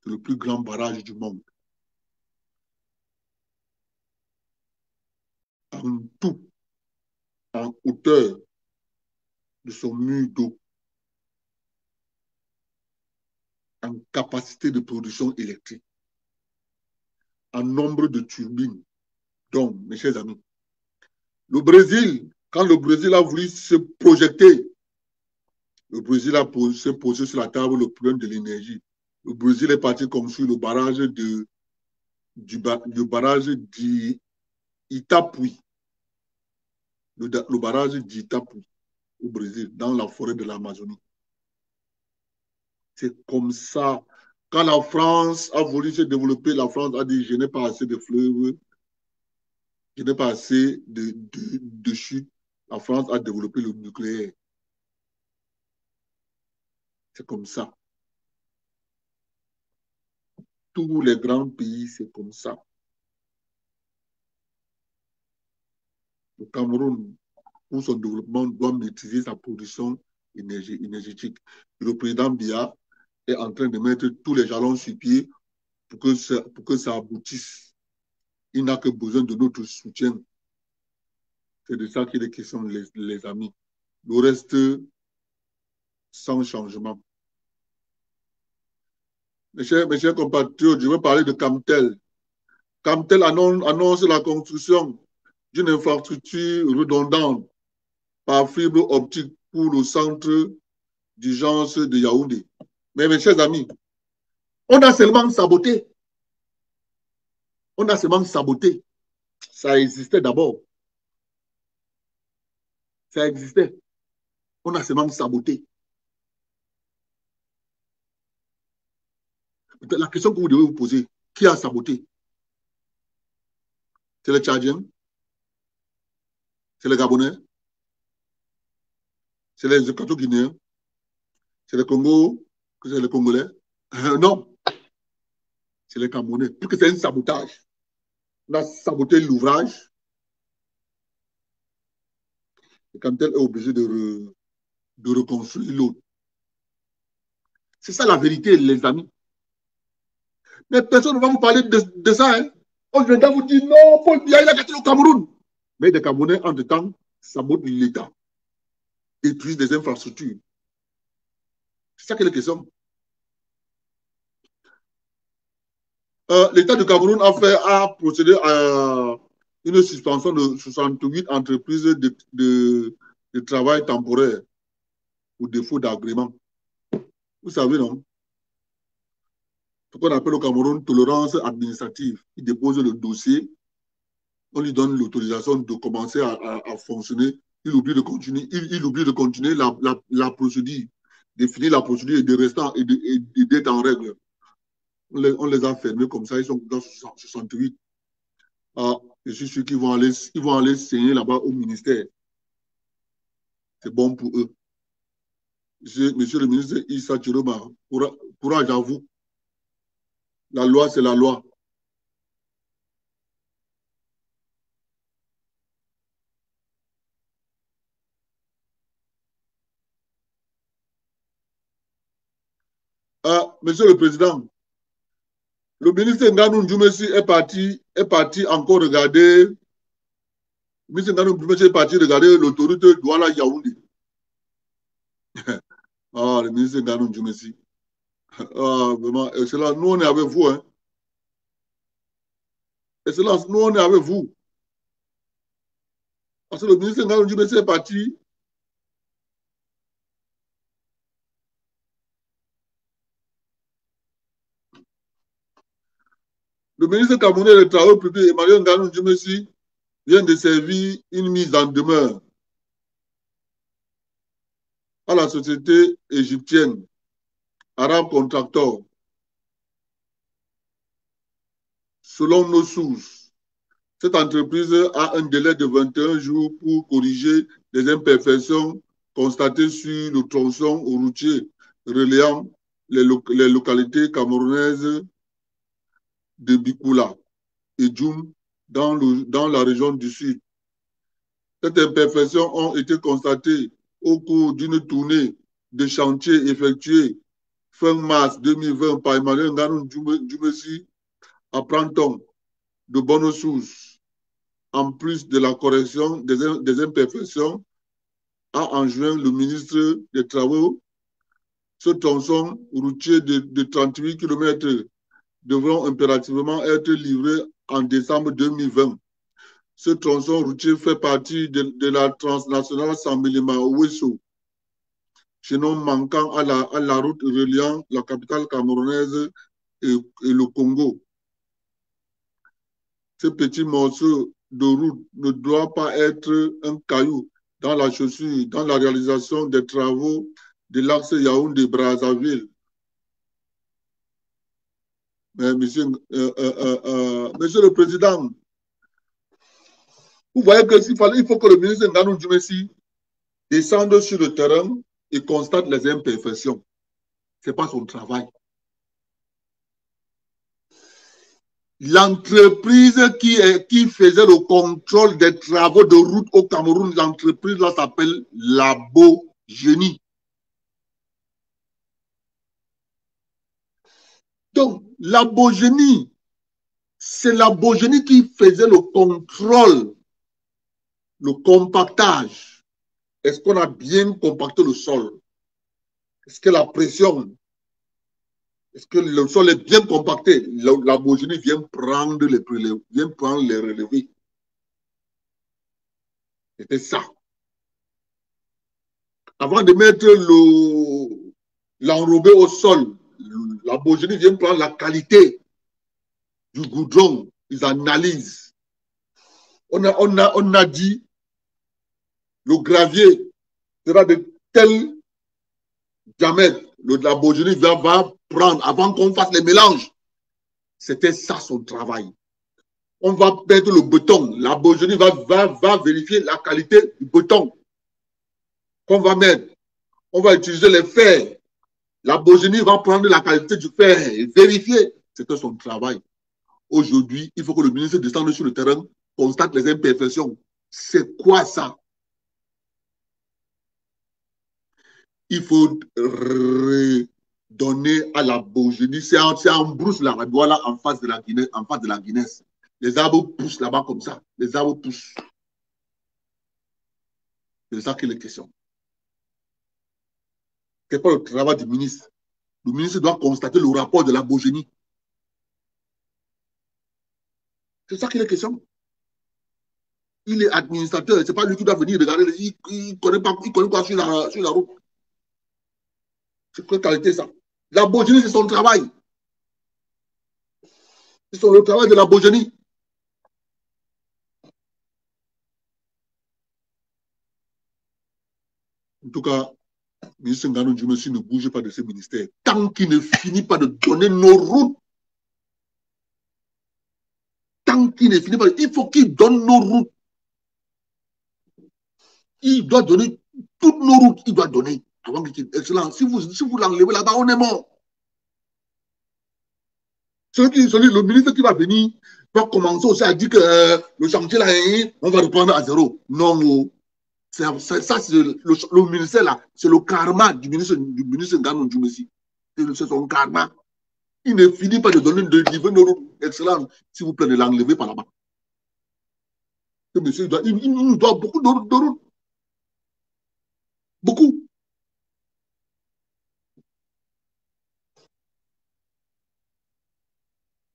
C'est le plus grand barrage du monde. en tout, en hauteur de son mur d'eau, en capacité de production électrique, en nombre de turbines. Donc, mes chers amis, le Brésil, quand le Brésil a voulu se projeter, le Brésil s'est posé sur la table le problème de l'énergie. Le Brésil est parti construire le barrage du barrage d'Itapuí. Le barrage d'Itapuí au Brésil, dans la forêt de l'Amazonie. C'est comme ça. Quand la France a voulu se développer, la France a dit, je n'ai pas assez de fleuves, je n'ai pas assez de chutes. La France a développé le nucléaire. C'est comme ça. Tous les grands pays, c'est comme ça. Le Cameroun, pour son développement, doit maîtriser sa production énergétique. Et le président Biya est en train de mettre tous les jalons sur pied pour que ça aboutisse. Il n'a que besoin de notre soutien. C'est de ça qu'il est question, les amis. Le reste, sans changement. Mes chers compatriotes, je vais parler de Camtel. Camtel annonce la construction d'une infrastructure redondante par fibre optique pour le centre d'urgence de Yaoundé. Mais mes chers amis, on a seulement saboté. On a seulement saboté. Ça existait d'abord. Ça existait. On a seulement saboté. La question que vous devez vous poser, qui a saboté? C'est les Tchadiens? C'est les Gabonais? C'est les Équato-Guinéens? C'est les Congos? C'est les Congolais? Non. C'est les Camerounais. Parce que c'est un sabotage. On a saboté l'ouvrage. Et quand elle est obligée de reconstruire l'autre. C'est ça la vérité, les amis. Mais personne ne va vous parler de ça. Hein. On viendra vous dire non, Paul Biya, il a gâté le Cameroun. Mais les Camerounais, entre-temps, sabotent l'État. Détruisent des infrastructures. C'est ça qui est la question. L'État du Cameroun a procédé à une suspension de 68 entreprises de travail temporaire pour défaut d'agrément. Vous savez, non? Ce qu'on appelle au Cameroun tolérance administrative. Il dépose le dossier, on lui donne l'autorisation de commencer à fonctionner. Il oublie de continuer, il oublie de continuer la procédure, de finir la procédure et de rester et d'être en règle. On les a fermés comme ça, ils sont dans 68. Ah, je suis sûr qu'ils vont aller signer là-bas au ministère. C'est bon pour eux. Monsieur le ministre Issa Chiroma, courage à vous. La loi, c'est la loi. Ah, monsieur le Président, le ministre Nganou Ndjoumessi est parti encore regarder. Le ministre Nganou Ndjoumessi est parti regarder l'autoroute Douala-Yaoundé. Ah, le ministre Nganou Ndjoumessi. Ah, vraiment, excellent. Nous, on est avec vous. Hein. Excellence, nous, on est avec vous. Parce que le ministre Nganou Ndjoumessi est parti. Le ministre camerounais des Travaux publics, Emmanuel Nganou Ndjoumessi, vient de servir une mise en demeure à la société égyptienne Arab Contractor. Selon nos sources, cette entreprise a un délai de 21 jours pour corriger les imperfections constatées sur le tronçon routier reliant les localités camerounaises de Bikoula et Djoum dans la région du Sud. Ces imperfections ont été constatées au cours d'une tournée de chantier effectuée fin mars 2020 par Emmanuel Nganou Ndjoumessi à Pranton, de bonnes sources. en plus de la correction des imperfections, a enjoint le ministre des Travaux. Ce tronçon routier de 38 km devront impérativement être livrés en décembre 2020. Ce tronçon routier fait partie de la transnationale Sambilima-Ouesso, chaînon manquant à la route reliant la capitale camerounaise et le Congo. Ce petit morceau de route ne doit pas être un caillou dans la chaussure, dans la réalisation des travaux de l'axe Yaoundé-Brazzaville. Mais monsieur le Président, vous voyez que il faut que le ministre Nganou Djumessi descende sur le terrain et constate les imperfections. Ce n'est pas son travail. L'entreprise qui faisait le contrôle des travaux de route au Cameroun, l'entreprise là s'appelle Labogénie. Donc, Labogénie, c'est Labogénie qui faisait le contrôle, le compactage. Est-ce qu'on a bien compacté le sol? Est-ce que la pression, est-ce que le sol est bien compacté? Labogénie vient prendre les prélèvements, vient prendre les relevés. C'était ça. Avant de mettre l'enrobé au sol, Labogénie vient prendre la qualité du goudron. Ils analysent. On a dit le gravier sera de tel diamètre. Le Labogénie va prendre avant qu'on fasse les mélanges. C'était ça son travail. On va mettre le béton. Labogénie va vérifier la qualité du béton qu'on va mettre. On va utiliser les fers. Labogénie va prendre la qualité du fer et vérifier. C'était son travail. Aujourd'hui, il faut que le ministre descende sur le terrain, constate les imperfections. C'est quoi ça? Il faut redonner à Labogénie. C'est en brousse là, voilà, en face de la Guinée, en face de la Guinée. Les arbres poussent là-bas comme ça. Les arbres poussent. C'est ça qu'il est question. Ce n'est pas le travail du ministre. Le ministre doit constater le rapport de Labogénie. C'est ça qu'il est question. Il est administrateur. Ce n'est pas lui qui doit venir regarder. Il ne connaît pas sur la route. C'est quelle qualité ça? Labogénie, c'est son travail. C'est le travail de Labogénie. En tout cas, ministre Nganou Djumessi ne bouge pas de ce ministère. Tant qu'il ne finit pas de donner nos routes, tant qu'il ne finit pas, il faut qu'il donne nos routes. Il doit donner toutes nos routes, il doit donner. Avant qu'il excellent. Si vous l'enlevez là-bas, on est mort. Le ministre qui va venir va commencer aussi à dire que le chantier là, on va reprendre à zéro. Non, ça c'est le ministère là, c'est le karma du ministre Nganou Djumessi. C'est son karma. Il ne finit pas de donner de niveau de route excellent. S'il vous plaît, ne l'enlevez pas là-bas. Ce monsieur, il nous doit beaucoup de routes. Beaucoup.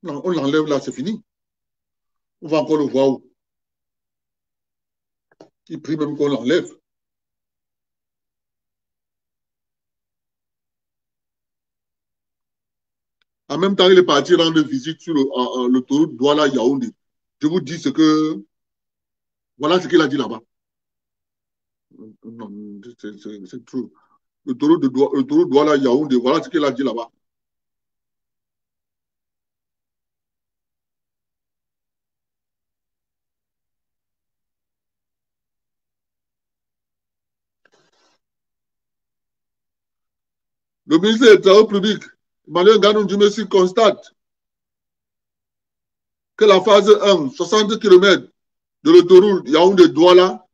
Non, on l'enlève là, c'est fini. On va encore le voir où. Il prie même qu'on l'enlève. En même temps, il est parti rendre visite sur l'autoroute Douala-Yaoundé. Je vous dis voilà ce qu'il a dit là-bas. Non, c'est true. L'autoroute Douala-Yaoundé, voilà ce qu'il a dit là-bas. Le ministère des Travaux publics, Emmanuel Nganou Djumessi, constate que la phase 1, 60 km de l'autoroute Yaoundé-Douala,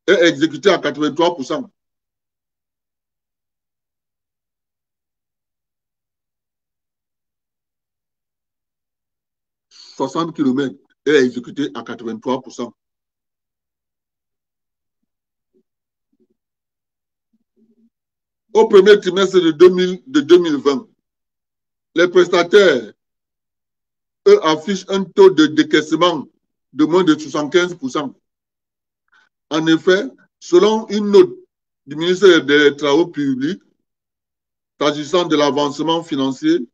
est exécutée à 83%. « 60 km est exécuté à 83%. Au premier trimestre de 2020, les prestataires, eux, affichent un taux de décaissement de moins de 75%. En effet, selon une note du ministère des Travaux publics, s'agissant de l'avancement financier,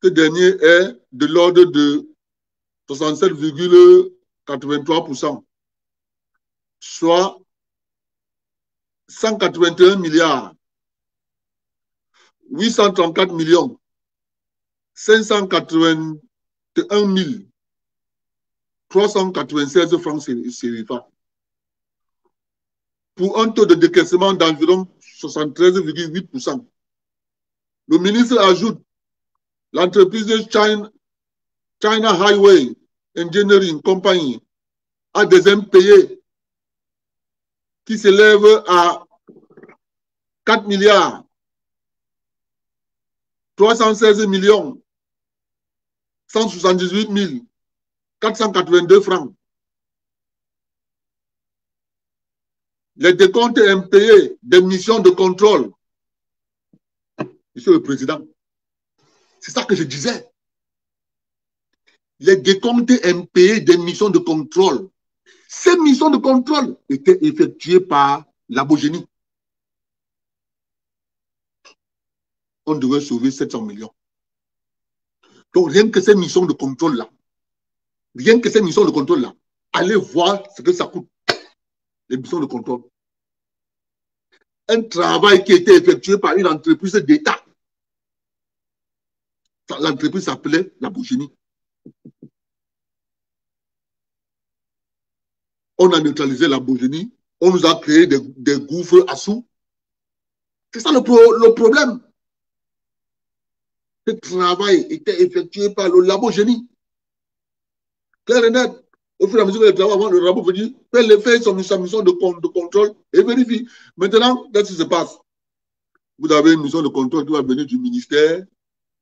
ce dernier est de l'ordre de 67,83%, soit 181 milliards 834 millions 581 396 francs CFA pour un taux de décaissement d'environ 73,8%. Le ministre ajoute l'entreprise China Highway Engineering Company a des impayés qui s'élèvent à 4 milliards 316 millions 178 482 francs. Les décomptes impayés des missions de contrôle. Monsieur le Président, c'est ça que je disais. Les décomptes impayés des missions de contrôle. Ces missions de contrôle étaient effectuées par Labogénie. On devait sauver 700 millions. Donc, rien que ces missions de contrôle-là, allez voir ce que ça coûte, les missions de contrôle. Un travail qui était effectué par une entreprise d'État. L'entreprise s'appelait Labogénie. On a neutralisé Labogénie, on nous a créé des gouffres à sous. C'est ça le problème. Ce travail était effectué par le Labogénie. Clair et net. Au fur et à mesure que le travail avant, le Labogénie fait sa mission de contrôle et vérifie. Maintenant, qu'est-ce qui se passe? Vous avez une mission de contrôle qui va venir du ministère.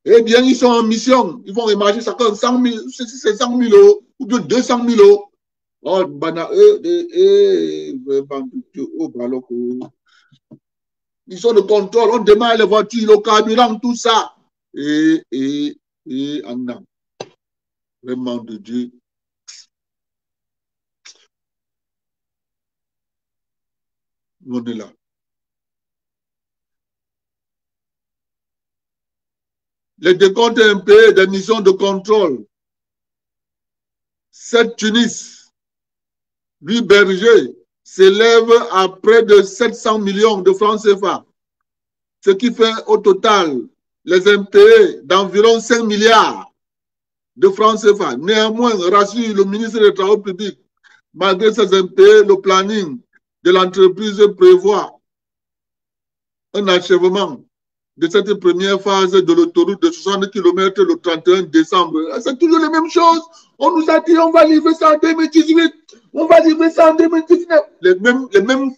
Eh bien, ils sont en mission. Ils vont émarger chacun 100 000, c'est 100 000 euros ou bien 200 000 euros. Oh, mission de contrôle, on démarre les voitures, le carburant, tout ça. Anna, vraiment de Dieu. On est là. Les décomptes impayés des missions de contrôle. Cette Tunis, lui Berger, s'élève à près de 700 millions de francs CFA, ce qui fait au total les impayés d'environ 5 milliards de francs CFA. Néanmoins, rassure le ministre des Travaux publics, malgré ces impayés, le planning de l'entreprise prévoit un achèvement de cette première phase de l'autoroute de 60 km le 31 décembre. C'est toujours les mêmes choses. On nous a dit on va livrer ça en 2018, on va livrer ça en 2019. Les mêmes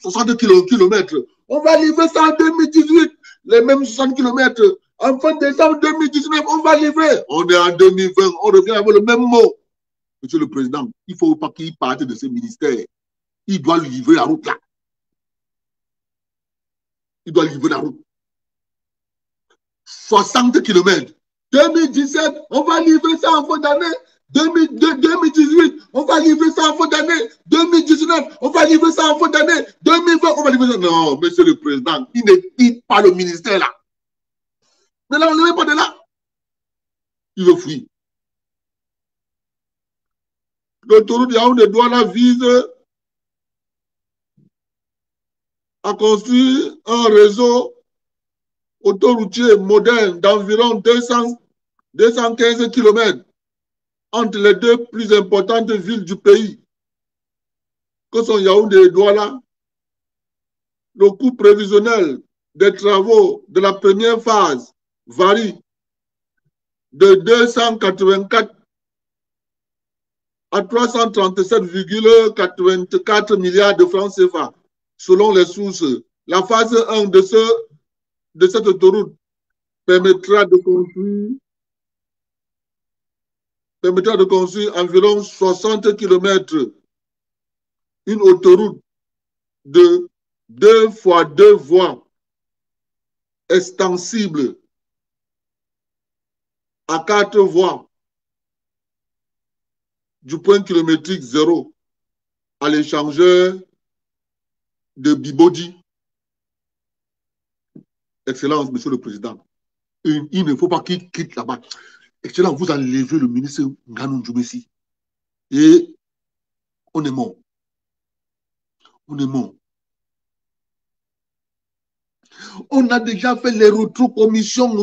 60 km. On va livrer ça en 2018, les mêmes 60 km. En fin décembre 2019, on va livrer. On est en 2020, on revient avec le même mot. Monsieur le Président, il ne faut pas qu'il parte de ce ministère. Il doit livrer la route là. Il doit livrer la route. 60 km. 2017, on va livrer ça en fin d'année. 2018, on va livrer ça en fin d'année. 2019, on va livrer ça en fin d'année. 2020, on va livrer ça. Non, Monsieur le Président, il ne quitte pas le ministère là. Mais là, on ne le met pas de là. Il veut fuir. L'autoroute Yaoundé-Douala vise à construire un réseau autoroutier moderne d'environ 215 km entre les deux plus importantes villes du pays, que sont Yaoundé et Douala. Le coût prévisionnel des travaux de la première phase varie de 284 à 337,84 milliards de francs CFA, selon les sources. La phase 1 de cette autoroute permettra de construire permettra de construire environ 60 km, une autoroute de 2 fois 2 voies extensible à 4 voies du point kilométrique 0 à l'échangeur de Bibodi. Excellence, Monsieur le Président. Il ne faut pas qu'il quitte là-bas. Excellence, vous enlevez le ministre Nganou Djoumessi. Et on est mort. On est mort. On a déjà fait les retro-commissions.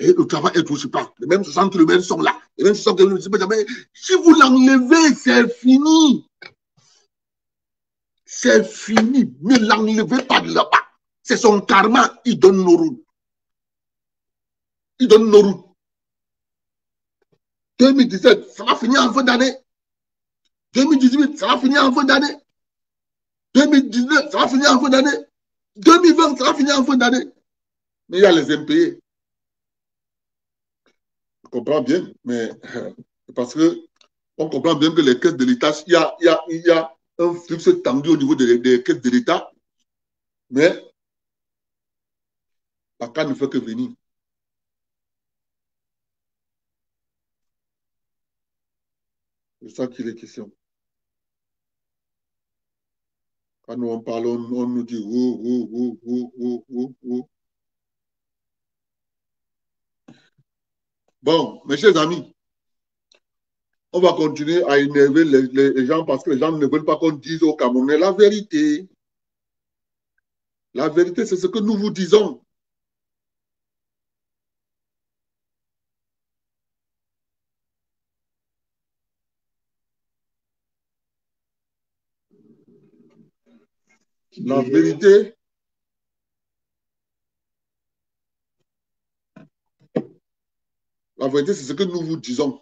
Et le travail est aussi pas. Les mêmes 60 km sont là. Les mêmes 60 km, si vous l'enlevez, c'est fini. C'est fini. Ne l'enlevez pas de là-bas. C'est son karma. Il donne nos routes. Il donne nos routes. 2017, ça va finir en fin d'année. 2018, ça va finir en fin d'année. 2019, ça va finir en fin d'année. 2020, ça va finir en fin d'année. Mais il y a les impayés. Je comprends bien, mais parce que on comprend bien que les caisses de l'État, il y a un flux tendu au niveau des caisses de l'État, mais la CAN ne fait que venir. C'est ça qu'il est question. Quand nous en parlons, on nous dit Bon, mes chers amis, on va continuer à énerver les gens parce que les gens ne veulent pas qu'on dise au Camerounais la vérité. La vérité, c'est ce que nous vous disons. La vérité, c'est ce que nous vous disons.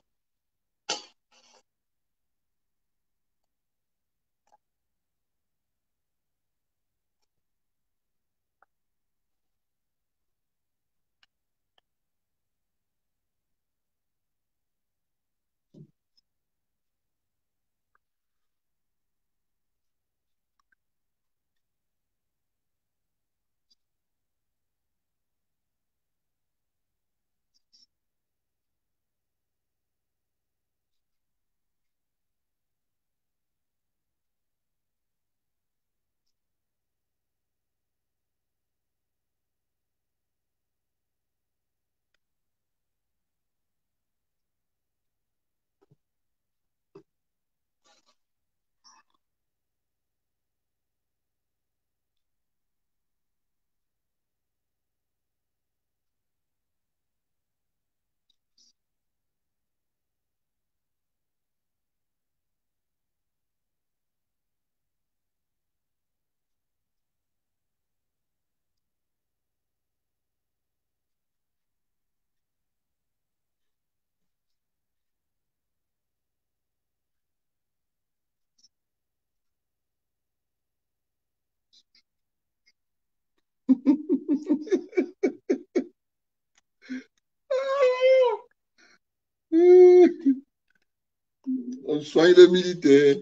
Soyez les militaires.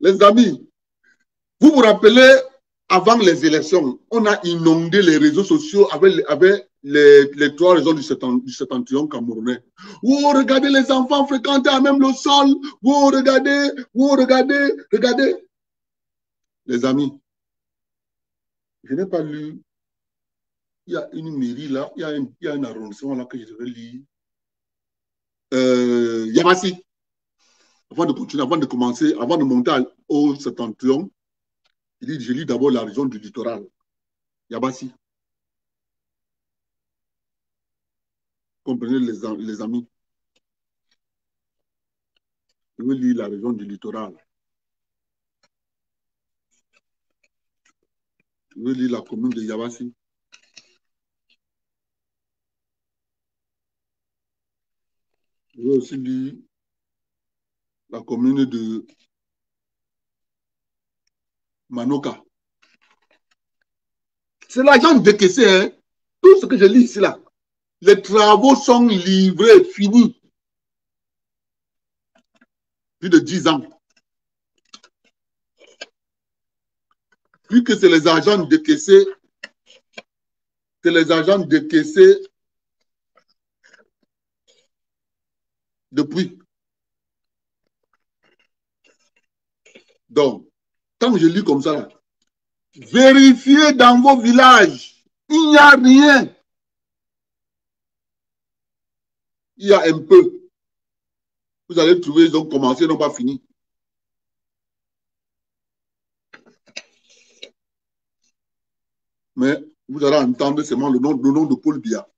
Les amis, vous vous rappelez, avant les élections, on a inondé les réseaux sociaux avec les 3 raisons du septentrion camerounais. Vous regardez les enfants fréquenter à même le sol. Vous regardez. Les amis, je n'ai pas lu. Il y a une mairie là, il y a un arrondissement là que je devrais lire. Yabassi. Avant de continuer, avant de commencer, avant de monter au septentrion, je lis d'abord la région du littoral. Yabassi. Comprenez les amis. Je veux lire la région du littoral. Je veux lire la commune de Yabassi. Je veux aussi lire la commune de Manoka. C'est l'argent décaissé, hein? Tout ce que je lis ici, là, les travaux sont livrés, finis. Plus de 10 ans. Vu que c'est les agents décaissés, depuis. Donc, quand je lis comme ça, là, vérifiez dans vos villages, il n'y a rien. Il y a un peu. Vous allez trouver, ils ont commencé, ils n'ont pas fini. Mais vous allez entendre seulement le nom de Paul Biya.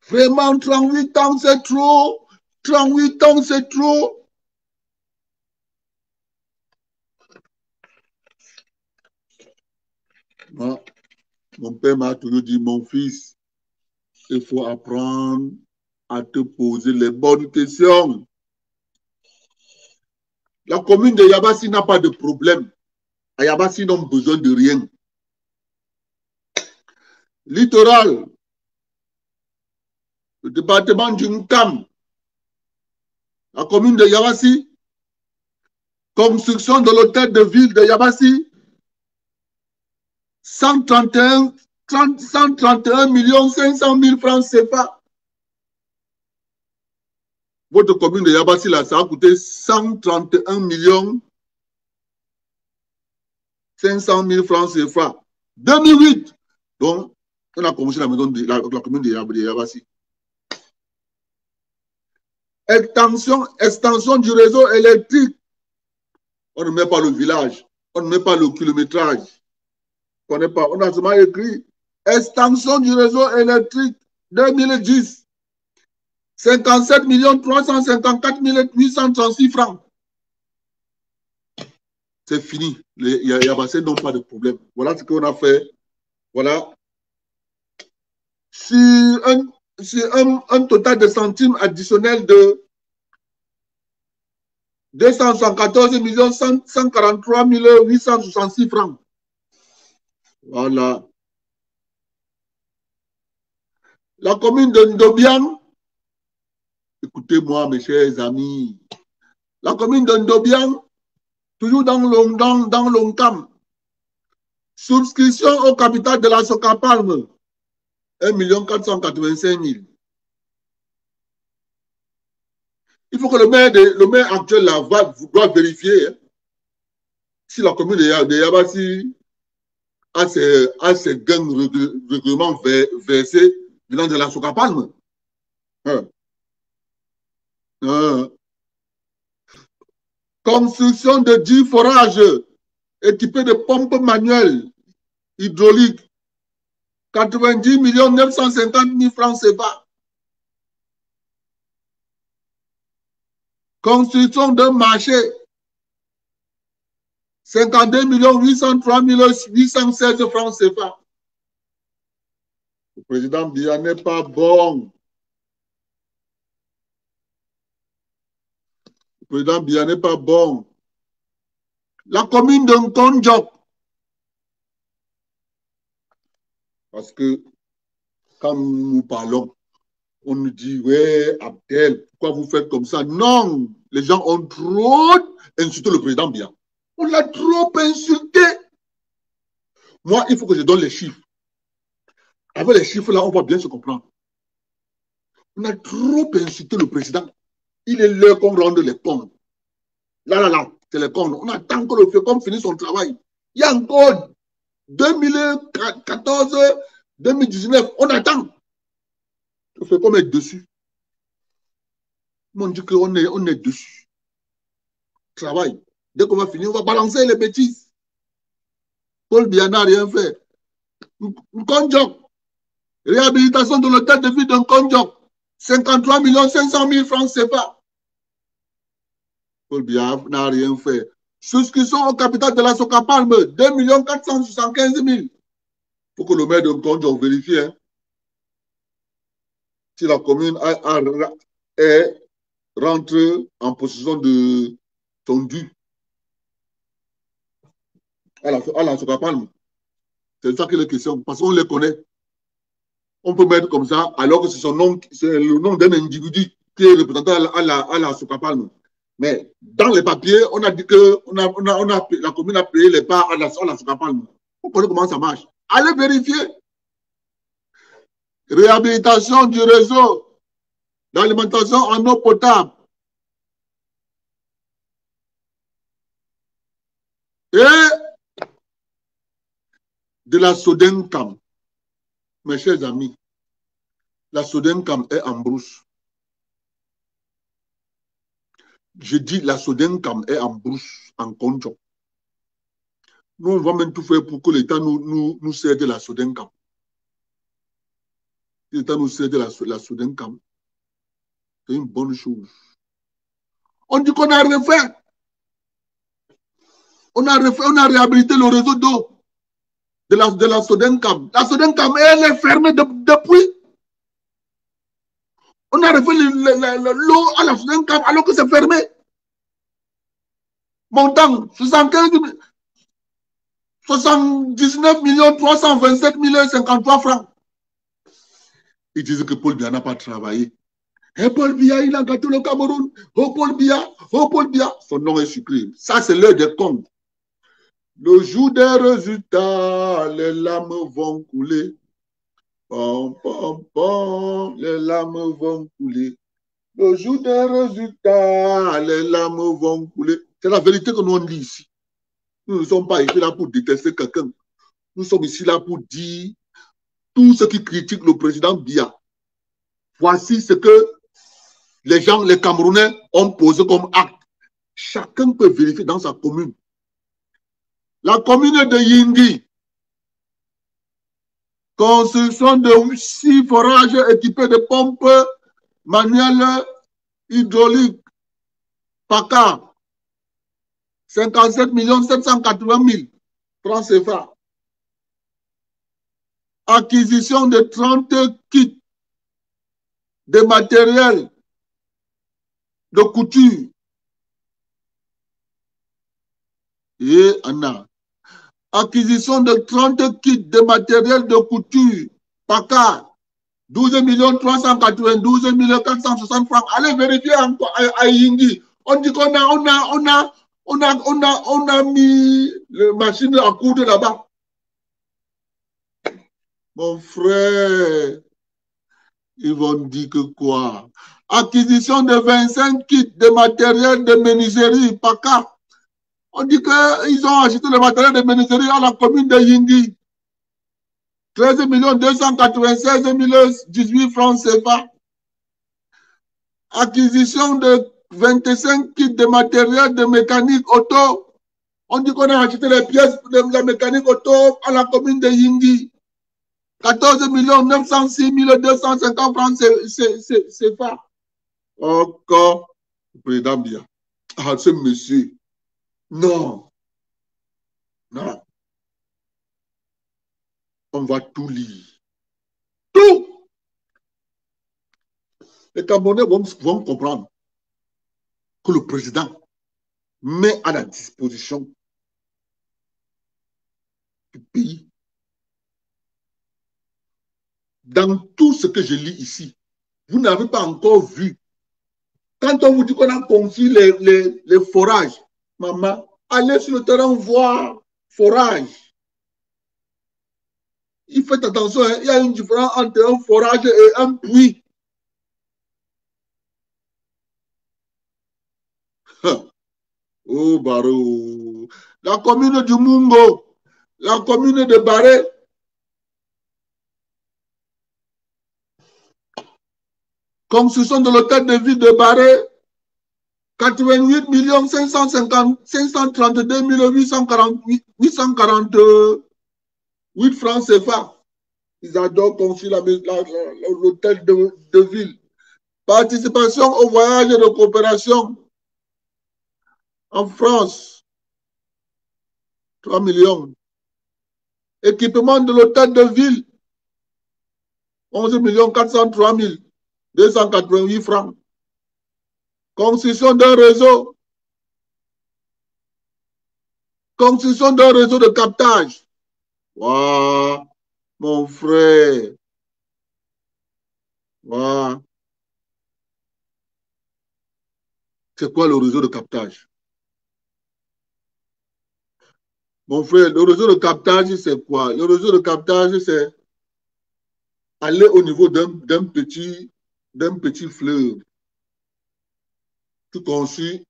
Vraiment, 38 ans, c'est trop. 38 ans, c'est trop. Moi, mon père m'a toujours dit, mon fils, il faut apprendre à te poser les bonnes questions. La commune de Yabassi n'a pas de problème. À Yabassi, ils n'ont besoin de rien. Littoral, le département du Nkam, la commune de Yabassi, construction de l'hôtel de ville de Yabassi, 131 500 000 francs CFA. Votre commune de Yabassi, là, ça a coûté 131 500 000 francs CFA. 2008. Donc, on a commencé la maison de la commune de Yabassi. Extension du réseau électrique. On ne met pas le village. On ne met pas le kilométrage. On n'est pas. On a seulement écrit extension du réseau électrique 2010. 57 354 836 francs. C'est fini. Les Yabassais n'ont pas de problème. Voilà ce qu'on a fait. Voilà. Sur un total de centimes additionnels de 214 143 866 francs. Voilà. La commune de Ndobian, écoutez-moi mes chers amis, la commune de Ndobian, toujours dans l'Onkam, souscription au capital de la Socapalme, 1 485 000. Il faut que le maire actuel là, doit vérifier hein, si la commune de Yabassi a ses gains règlements versés venant de la Socapalme. Construction de 10 forages équipés de pompes manuelles hydrauliques. 90 950 000 francs CFA. Construction d'un marché. 52 803 816 francs CFA. Le président Biya n'est pas bon. Le président Biya n'est pas bon. La commune de Nkonjok. Parce que quand nous parlons, on nous dit, ouais, Abdel, pourquoi vous faites comme ça? Non, les gens ont trop insulté le président Biya. On l'a trop insulté. Moi, il faut que je donne les chiffres. Avec les chiffres là, on va bien se comprendre. On a trop insulté le président. Il est l'heure qu'on rende les comptes. Là, c'est les comptes. On attend que le FECOM finisse son travail. Il y a encore 2014, 2019, on attend. Le FECOM est dessus. On dit qu'on est dessus. Travail. Dès qu'on va finir, on va balancer les bêtises. Paul Biya n'a rien fait. Nkonjok. Réhabilitation de l'hôtel de ville de Nkonjok. 53 500 000 francs CFA. Paul Biya n'a rien fait. Souscription au capital de la Socapalme, 2 475 000. Il faut que le maire de Nkonjok vérifie hein, si la commune rentre en possession de son dû à la Socapalme. C'est ça qui est la question, parce qu'on les connaît. on peut mettre comme ça, alors que c'est le nom d'un individu qui est représenté à la Socapalme. Mais dans les papiers, on a dit que la commune a payé les parts à la Socapalme. Vous comprenez comment ça marche? Allez vérifier. Réhabilitation du réseau d'alimentation en eau potable. Et de la Sodencam. Mes chers amis, la Sodencam est en brousse. Je dis la Sodencam est en brousse, en conjo. Nous, on va même tout faire pour que l'État nous cède la Sodencam. L'État nous cède la Sodencam. C'est une bonne chose. On dit qu'on a refait. On a réhabilité le réseau d'eau de la Sodencam. La Sodencam, elle est fermée depuis. On a refait l'eau à la Sodencam alors que c'est fermé. Montant 79 327 053 francs. Ils disent que Paul Biya n'a pas travaillé. Et Paul Biya, il a gâté le Cameroun. Oh Paul Biya, oh Paul Biya. Son nom est sucré. Ça, c'est l'heure des comptes. Le jour des résultats, les larmes vont couler. Pom, pom, pom, les larmes vont couler. Le jour des résultats, les larmes vont couler. C'est la vérité que nous on dit ici. Nous ne sommes pas ici là pour détester quelqu'un. Nous sommes ici là pour dire tout ce qui critique le président Biya. Voici ce que les gens, les Camerounais, ont posé comme acte. Chacun peut vérifier dans sa commune. La commune de Yingui, construction de 6 forages équipés de pompes manuelles hydrauliques, PACA, 57 780 000 francs CFA. Acquisition de 30 kits de matériel de couture. Et Anna. Acquisition de 30 kits de matériel de couture. PACA. 12 392 460 francs. Allez vérifier à Yingui. On dit qu'on a mis la machine à coudre là-bas. Mon frère, ils vont dire que quoi? Acquisition de 25 kits de matériel de menuiserie, PACA. On dit qu'ils ont acheté le matériel de menuiserie à la commune de Yingui. 13 296 018 francs CFA. Acquisition de 25 kits de matériel de mécanique auto. On dit qu'on a acheté les pièces de la mécanique auto à la commune de Yingui. 14 906 250 francs CFA. Encore, président Biya. Ah, ce monsieur. Non. Non. On va tout lire. Tout. Les Camerounais vont comprendre que le président met à la disposition du pays. Dans tout ce que je lis ici, vous n'avez pas encore vu. Quand on vous dit qu'on a conçu les forages, maman, allez sur le terrain voir forage. Il faut attention, hein, il y a une différence entre un forage et un puits. Oh, Barreau. La commune du Mungo, la commune de Barré, construction de l'hôtel de ville de Barré, 88 532 848 francs CFA. Ils adorent construire l'hôtel de ville. Participation au voyage de coopération en France, 3 millions. Équipement de l'hôtel de ville, 11 403 288 francs. Construction d'un réseau. Construction d'un réseau de captage. Waouh, mon frère. Voilà. C'est quoi le réseau de captage? Mon frère, le réseau de captage, c'est quoi? Le réseau de captage, c'est aller au niveau d'un petit fleuve. Tu construis,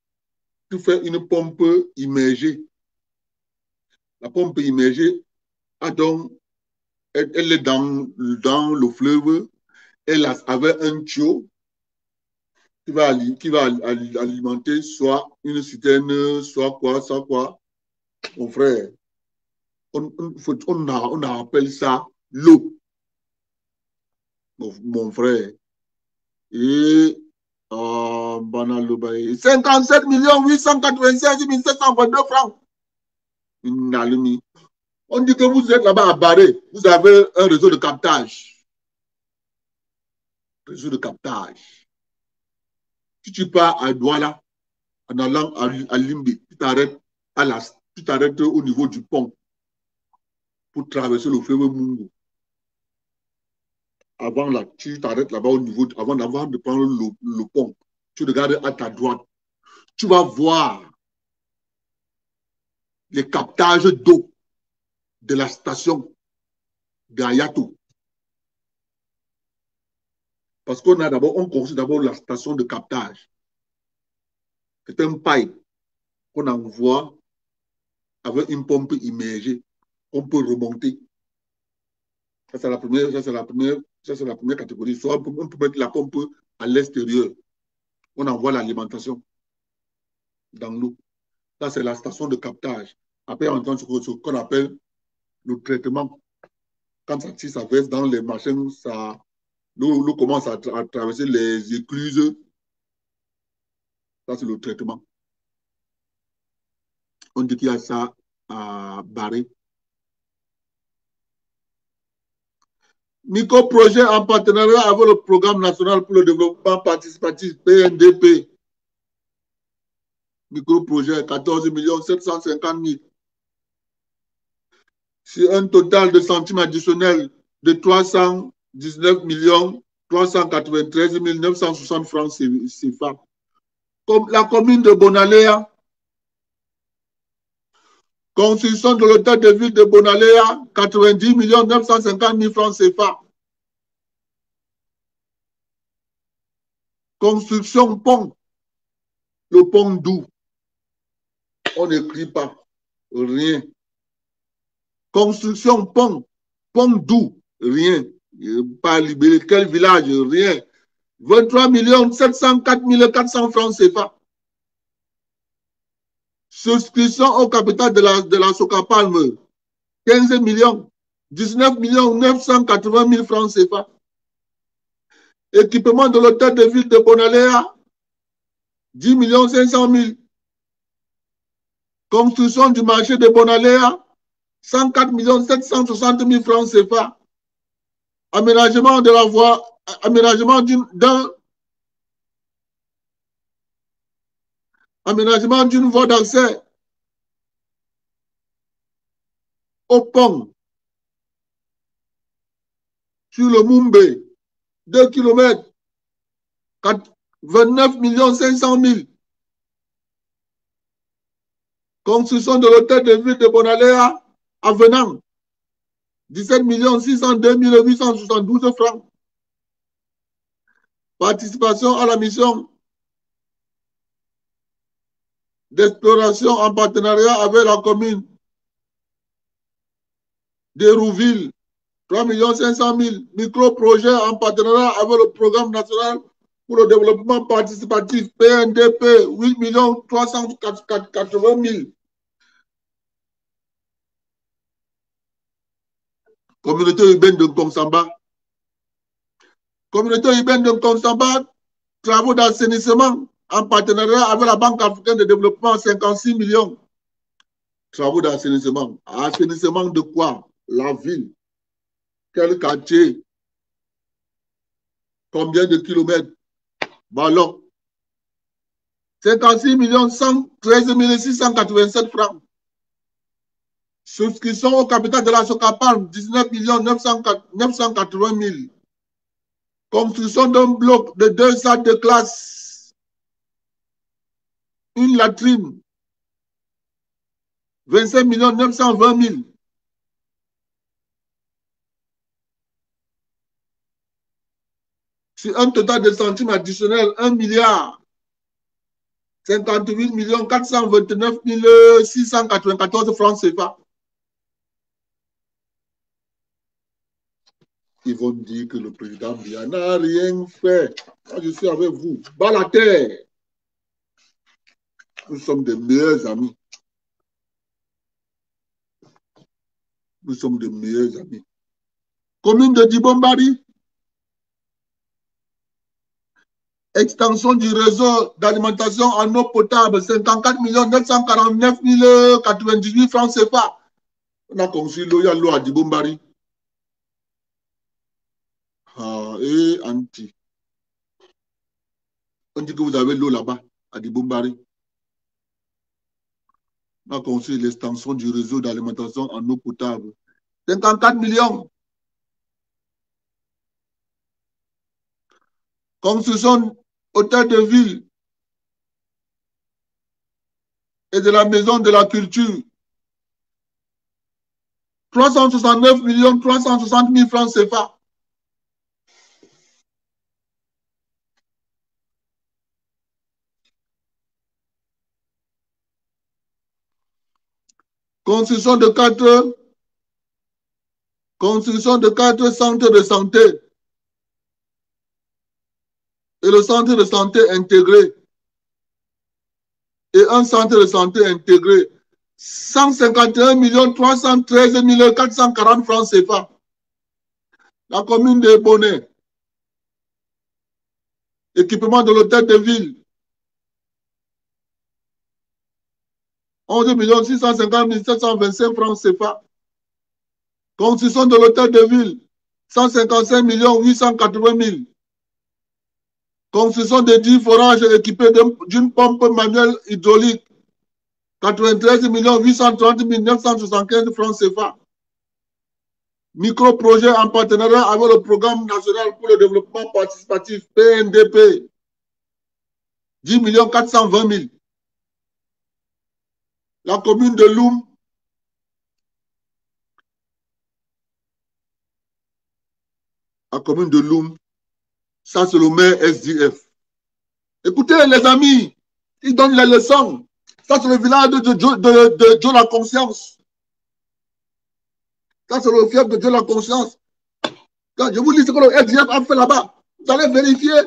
tu fais une pompe immergée. La pompe immergée, elle est dans le fleuve. Elle avait un tuyau qui va alimenter soit une citerne, soit quoi. Mon frère, on appelle ça l'eau, mon frère. Et 57 896 722 francs. On dit que vous êtes là-bas à Barré, vous avez un réseau de captage. Réseau de captage. Si tu pars à Douala, en allant à Limbe, tu t'arrêtes au niveau du pont pour traverser le fleuve Mungo. Avant là, tu t'arrêtes là-bas au niveau, avant de prendre le pont, tu regardes à ta droite. Tu vas voir les captages d'eau de la station d'Ayato. Parce qu'on construit d'abord la station de captage. C'est un pipe qu'on envoie avec une pompe immergée. On peut remonter. Ça, c'est la première catégorie. Soit on peut mettre la pompe à l'extérieur. On envoie l'alimentation dans l'eau. Ça, c'est la station de captage. Après, on entend ce qu'on appelle le traitement. Quand ça verse dans les machines, l'eau commence à traverser les écluses. Ça, c'est le traitement. On dit qu'il y a ça à Barré. Microprojet en partenariat avec le Programme national pour le développement participatif, PNDP. Microprojet, 14 750 000. Sur un total de centimes additionnels de 319 393 960 francs CFA. Comme la commune de Bonaléa, construction de l'hôtel de ville de Bonaléa, 90 950 000 francs CFA. Construction pont, le pont d'où? On n'écrit pas, rien. Construction pont d'où? Rien. Pas libéré, quel village? Rien. 23 704 400 francs CFA. Souscription au capital de la Socapalme, 15 millions, 19 980 000 francs CFA. Équipement de l'hôtel de ville de Bonaléa, 10 500 000. Construction du marché de Bonaléa, 104 760 000 francs CFA. Aménagement de la voie, aménagement d'une voie d'accès au pont sur le Mumbe, 2 km, 29 500 000. Construction de l'hôtel de ville de Bonaléa à Venant, 17 602 872 francs. Participation à la mission d'exploration en partenariat avec la commune d'Hérouville, 3 500 000. Micro-projet en partenariat avec le Programme national pour le développement participatif, PNDP, 8 380 000. Communauté urbaine de Konsamba. Communauté urbaine de Konsamba, travaux d'assainissement en partenariat avec la Banque africaine de développement, 56 millions. Travaux d'assainissement. Assainissement de quoi? La ville. Quel quartier? Combien de kilomètres? Ballon. 56 113 687 francs. Souscription au capital de la Socapalme, 19 980 000. Construction d'un bloc de 2 salles de classe. Une latrine. 25 920 000. Sur un total de centimes additionnels, 1 milliard 58 429 694 francs CFA. Ils vont dire que le président Biya n'a rien fait. Moi, je suis avec vous. Bas la terre. Nous sommes des meilleurs amis. Nous sommes des meilleurs amis. Commune de Dibombari. Extension du réseau d'alimentation en eau potable, 54 949 098 francs CFA. On a construit l'eau, il y a l'eau à Dibombari. Ah, et anti. On dit que vous avez l'eau là-bas, à Dibombari. On a construit l'extension du réseau d'alimentation en eau potable. 54 millions. Construction hôtel de ville et de la maison de la culture. 369 360 000 francs CFA. Construction de 4 centres de santé et le centre de santé intégré et un centre de santé intégré. 151 313 440 francs CFA. La commune de Bonnet. Équipement de l'hôtel de ville. 11 650 725 francs CFA. Construction de l'hôtel de ville. 155 880 000. Construction de 10 forages équipés d'une pompe manuelle hydraulique. 93 830 975 francs CFA. Micro-projet en partenariat avec le Programme national pour le développement participatif, PNDP. 10 420 000. La commune de Loum. La commune de Loum. Ça, c'est le maire SDF. Écoutez, les amis, ils donnent les leçons. Ça, c'est le village de Dieu la conscience. Ça, c'est le fief de Dieu la conscience. Quand je vous dis ce que le SDF a fait là-bas, vous allez vérifier.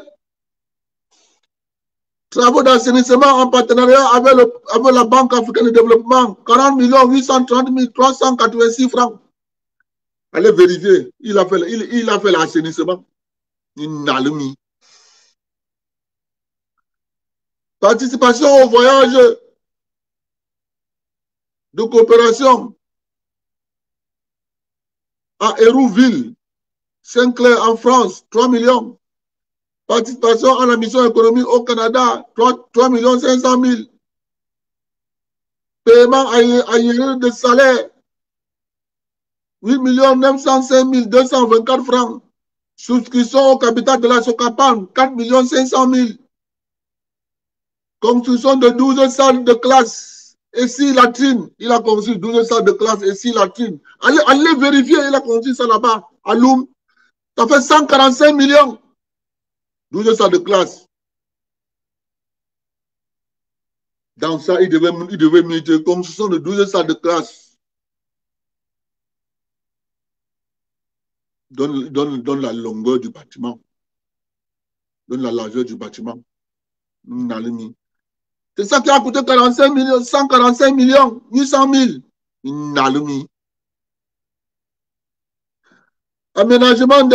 Travaux d'assainissement en partenariat avec la Banque africaine de développement. 40 830 386 francs. Allez vérifier. Il a fait l'assainissement. Il n'a le mis. Participation au voyage de coopération à Hérouville, Saint-Clair en France, 3 millions. Participation à la mission économique au Canada, 3 500 000. Paiement aérien de salaire, 8 905 224 francs. Souscription au capital de la Socapan, 4 500 000. Construction de 12 salles de classe et 6 latrines. Il a construit 12 salles de classe et 6 latrines. Allez vérifier, il a construit ça là-bas, à Loum. Ça fait 145 millions. 12 salles de classe. Dans ça, il devait militer construction de 12 salles de classe. Donne la longueur du bâtiment. Donne la largeur du bâtiment. C'est ça qui a coûté 45 millions, 145 millions, 800 000. Nalumi. Aménagement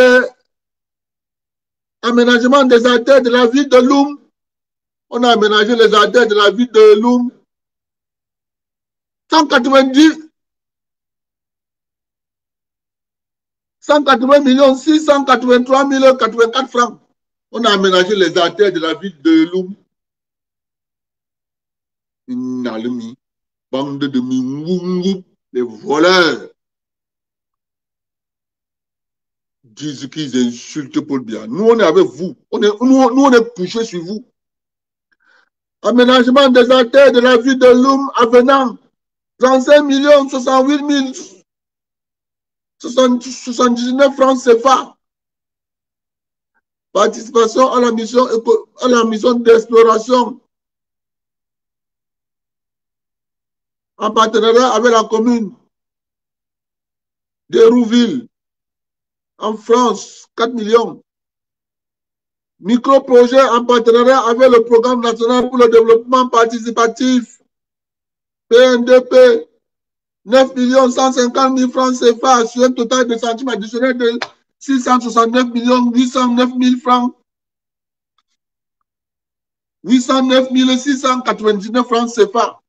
des artères de la ville de Loum. On a aménagé les artères de la ville de Loum. 180 683 084 francs. On a aménagé les artères de la ville de Loum. Nalumi. Bande de mingou, les voleurs. disent qu'ils insultent Paul Biya. Nous, on est avec vous. Nous, on est couchés sur vous. Aménagement des artères de la ville de Loum avenant 35 millions 68 000 79 francs CFA. Participation à la mission d'exploration en partenariat avec la commune d'Hérouville en France, 4 millions. Micro-projet en partenariat avec le Programme national pour le développement participatif, PNDP, 9 150 000 francs CFA sur un total de centimes additionnels de 669 809 000 francs. 809 699 francs CFA.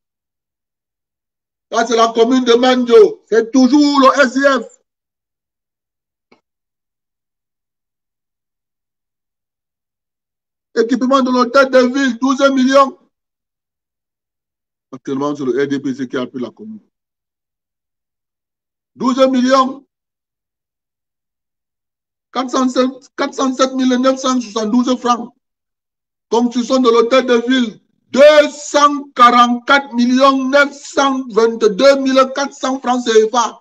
Ça, c'est la commune de Mandio. C'est toujours le SIF. Équipement de l'hôtel de ville, 12 millions. Actuellement, c'est le RDPC qui a appelé la commune. 12 millions. 407 972 francs. Construction de l'hôtel de ville, 244 922 400 francs CFA.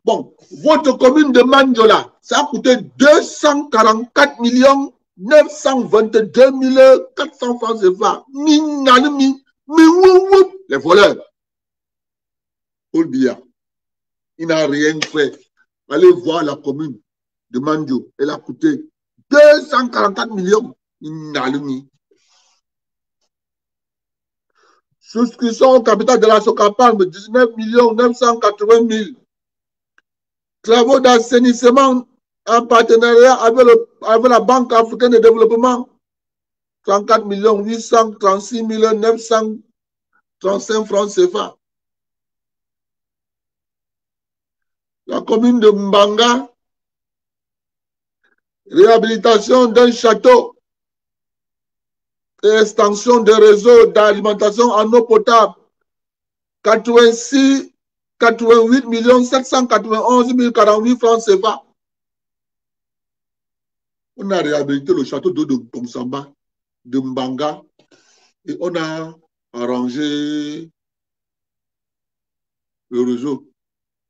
Bon, votre commune de Mandiola, ça a coûté 244 922 400 francs CFA. Les voleurs. Paul Biya, il n'a rien fait. Allez voir la commune de Mandio. Elle a coûté 244 millions. Souscription au capital de la Socapalme, 19 980 000. Travaux d'assainissement en partenariat avec la Banque africaine de développement, 34 836 935 francs CFA. La commune de Mbanga, réhabilitation d'un château et extension des réseaux d'alimentation en eau potable, 88 791 048 francs CFA. On a réhabilité le château d'eau de Komsamba, de Mbanga, et on a arrangé le réseau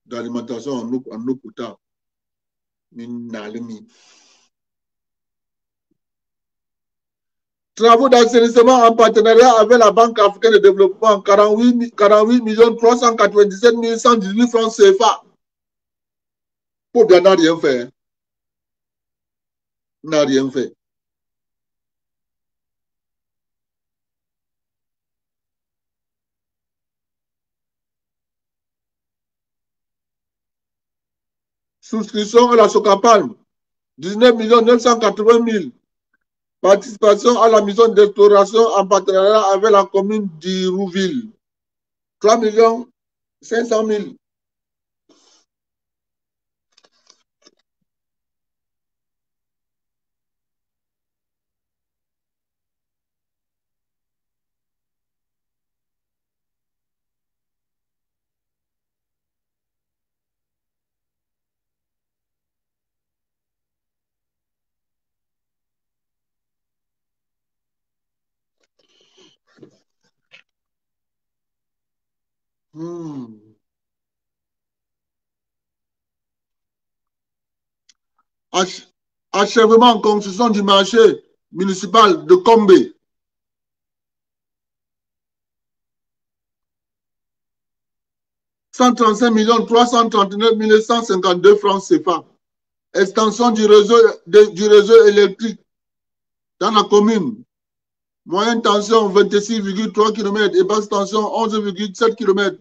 d'alimentation en eau potable. Travaux d'assainissement en partenariat avec la Banque africaine de développement, 48 397 118 francs CFA. Paul Biya n'a rien fait. N'a rien fait. Souscription à la Socapalme, 19 980 000. Participation à la mission d'exploration en partenariat avec la commune d'Hérouville, 3 500 000. Achèvement en construction du marché municipal de Combé. « 135 339 152 francs CFA. Extension du réseau électrique dans la commune. Moyenne tension 26,3 km et basse tension 11,7 km.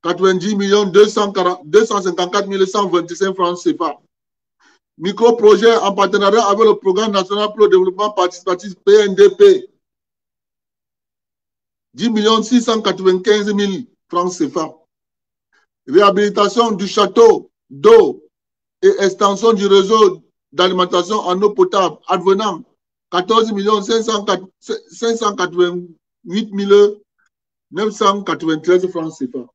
90 254 125 francs CFA. Micro-projet en partenariat avec le Programme national pour le développement participatif PNDP. 10 695 000 francs CFA. Réhabilitation du château d'eau et extension du réseau d'alimentation en eau potable advenant 14 588 993 francs CFA.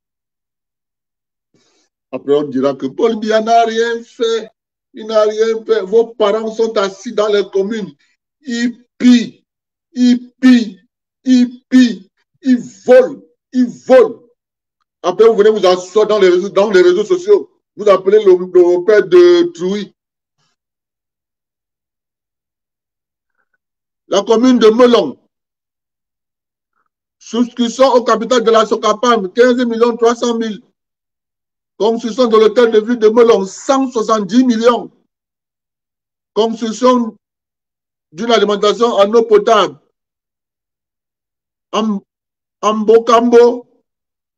Après, on dira que Paul Biya n'a rien fait. Il n'a rien fait. Vos parents sont assis dans les communes. Ils pillent, ils pillent, ils pillent, ils volent, ils volent. Après, vous venez vous asseoir dans les réseaux sociaux. Vous appelez le père de Trouy. La commune de Melon. Souscription au capital de la Socapam, 15 300 000. Construction de l'hôtel de ville de Melon, 170 millions. Construction d'une alimentation en eau potable. Ambocambo,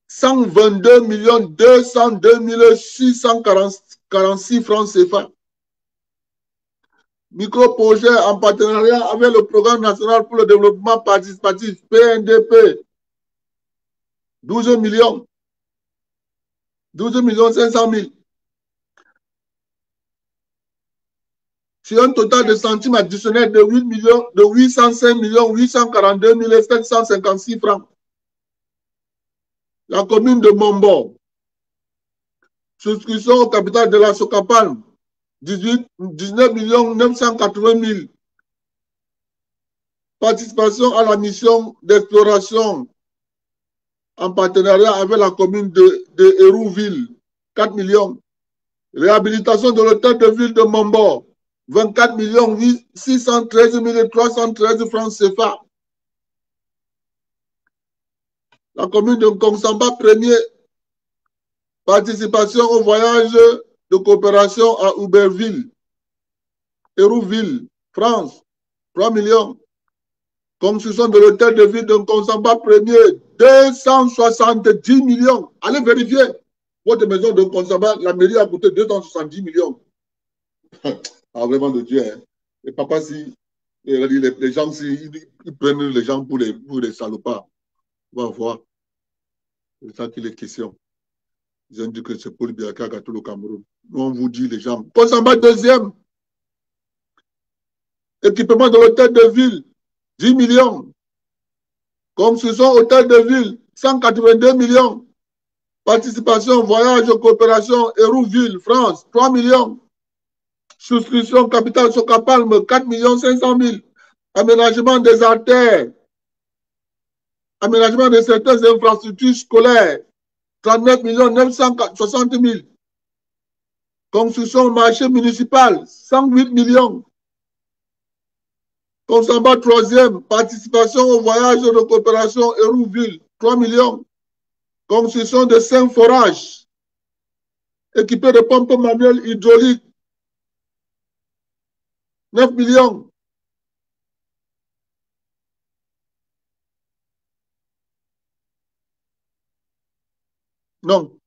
122 202 646 francs CFA. Micro-projet en partenariat avec le Programme national pour le développement participatif, PNDP, 12 millions 500 000. Sur un total de centimes additionnels de 805 842 756 francs. La commune de Mombo, souscription au capital de la Socapalm, 19 980 000. Participation à la mission d'exploration en partenariat avec la commune de Hérouville, 4 millions. Réhabilitation de l'hôtel de ville de Mombo, 24 613 313 francs CFA. La commune de Kongsamba, premier. Participation au voyage de coopération à Auberville, Hérouville, France, 3 millions. Construction de l'hôtel de ville de Kongsamba, premier, 270 millions. Allez vérifier. Votre maison de Kongsamba, la mairie a coûté 270 millions. Ah, vraiment de Dieu. Hein. Et papa, si les gens, si, ils prennent les gens pour les salopards, on va voir. C'est ça qu'il est question. Ils ont dit que c'est pour le Biaka à tout le Cameroun. Nous, on vous dit, les gens. Kongsamba, deuxième. Équipement de l'hôtel de ville, 10 millions. Construction hôtel de ville, 182 millions. Participation, voyage, coopération, Hérouville, France, 3 millions. Souscription, capital Socapalm, 4 500 000. Aménagement des artères. Aménagement de certaines infrastructures scolaires, 39 960 000. Construction marché municipal, 108 millions. Kongsamba, troisième. Participation au voyage de coopération Hérouville, 3 millions. Construction de 5 forages équipés de pompes manuelles hydrauliques, 9 millions. Non.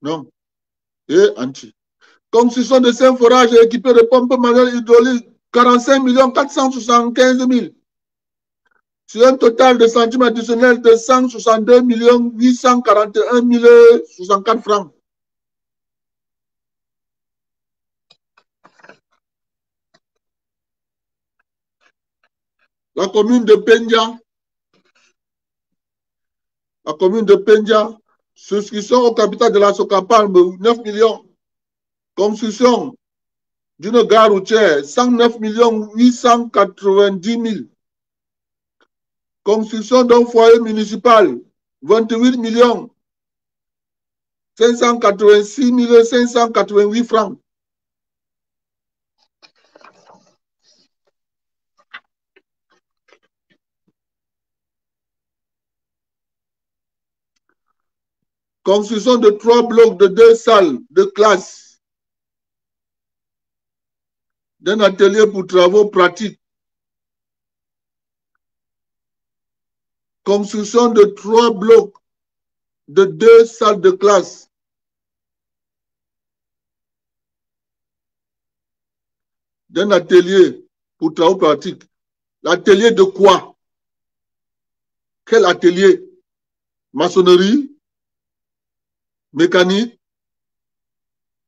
Non. Et anti. Construction de 5 forages équipés de pompes manuelles hydrauliques, 45 475 000. Sur un total de centimes additionnels de 162 841 064 francs. La commune de Pendia. La commune de Pendia. Souscription au capital de la Socapalm, 9 millions. Construction d'une gare routière, 109 890 000. Construction d'un foyer municipal, 28 586 588 francs. Construction de 3 blocs de 2 salles de classe, d'un atelier pour travaux pratiques. Construction de 3 blocs de 2 salles de classe. D'un atelier pour travaux pratiques. L'atelier de quoi? Quel atelier? Maçonnerie? Mécanique?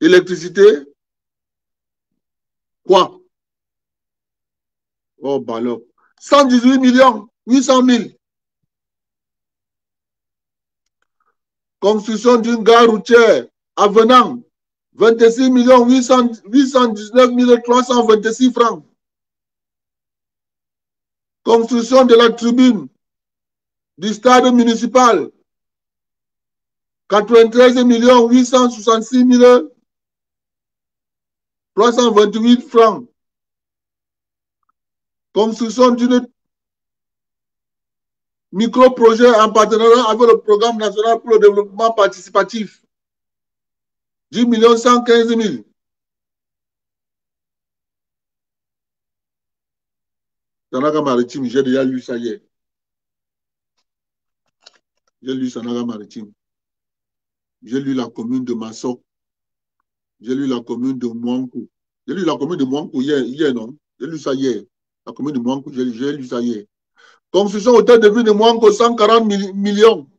Électricité? Quoi? Oh, bah alors. 118 800 000. Construction d'une gare routière avenant 26 819 326 francs. Construction de la tribune du stade municipal. 93 866 328 francs. Construction d'une micro-projet en partenariat avec le Programme national pour le développement participatif. 10 115 000. Sanaga Maritime, j'ai déjà lu ça hier. J'ai lu Sanaga Maritime. J'ai lu la commune de Massok. J'ai lu la commune de Mouankou. J'ai lu la commune de Mouankou hier, non? J'ai lu ça hier. La commune de Mouankou, j'ai lu ça hier. Construction hôtel de ville de Mouankou, 140 millions.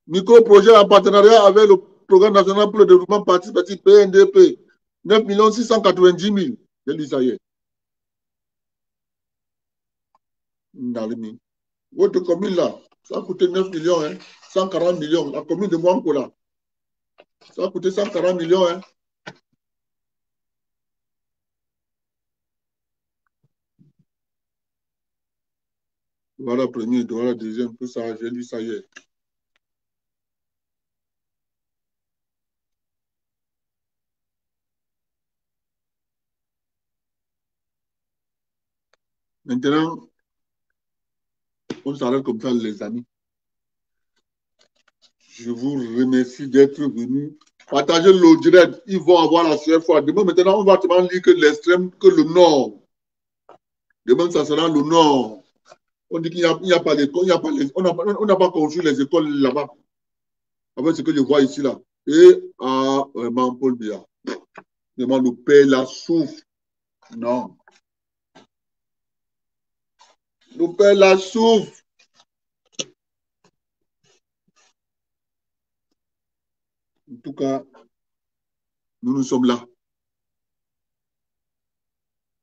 Micro-projet en partenariat avec le Programme national pour le développement participatif PNDP. 9 690 000. J'ai lu ça hier. Nalimi. Votre commune là, ça a coûté 9 millions, hein? 140 millions. La commune de Mouankou là, ça a coûté 140 millions, hein? Voilà premier, voilà deuxième, tout ça, j'ai lu ça hier. Maintenant, on s'arrête comme ça, les amis. Je vous remercie d'être venus. Partagez le direct, ils vont avoir la CFA. Demain, maintenant, on va te lire que l'extrême, que le nord. Demain, ça sera le nord. On dit qu'il n'y a pas d'école, on n'a pas construit les écoles là-bas. Avec ce que je vois ici, là. Et, vraiment, Paul Biya. Vraiment, le père la souffre. Non. Le père la souffre. En tout cas, nous sommes là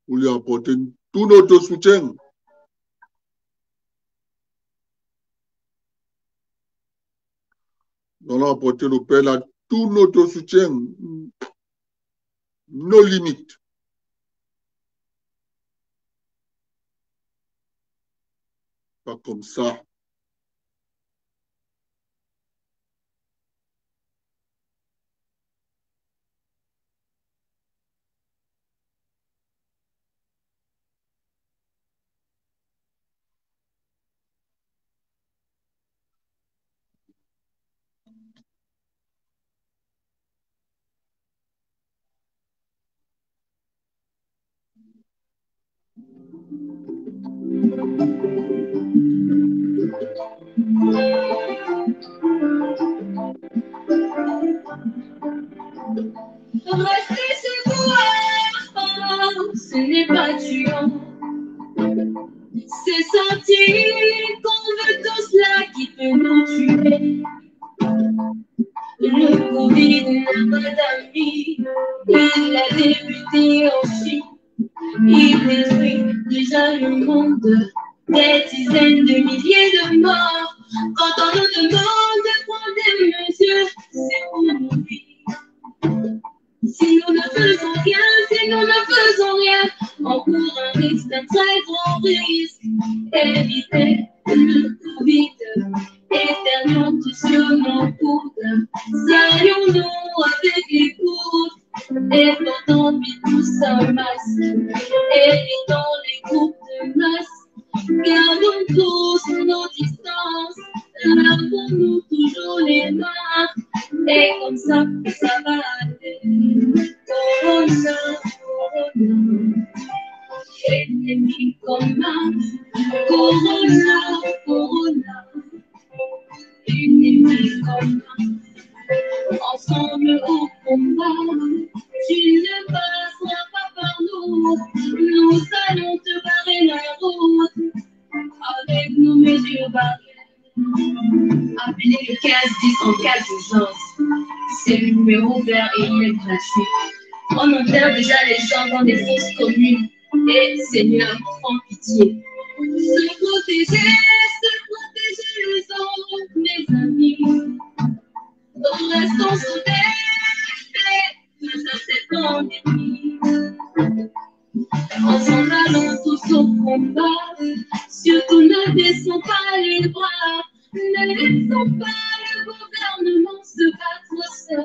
pour lui apporter tout notre soutien. Nous allons apporter au Père là tout notre soutien, nos limites. Pas comme ça. Rester chez vous, ce n'est pas tuant. C'est sentir qu'on veut tous là qui peut nous tuer. Le Covid n'a pas d'amis, il a débuté en Chine. Il détruit déjà le monde, des dizaines de milliers de morts. Quand on nous demande de prendre des mesures, c'est pour nous vivre. Si nous ne faisons rien, on court un risque, un très grand risque. Éviter le Covid, éternuons tous sur nos coudes. Serrions-nous avec les coudes, et portons tous en masse. Évitons les groupes de masse, gardons tous nos distances. Lavons-nous toujours les mains, et comme ça va aller. Corona, Corona, ennemi commun. Corona, Corona, ennemi commun. Ensemble au combat, tu ne passeras pas par nous. Nous allons te barrer la route avec nos mesures barrières. Appelez le 1510 en cas d'urgence. C'est le numéro vert et il est gratuit. On enterre déjà les gens dans des fosses communes. Et Seigneur, prends pitié. Se protéger les autres, mes amis. Restons soudés, Ensemble allons tous au combat. Surtout ne baissons pas les bras. Ne laissons pas le gouvernement se battre seul.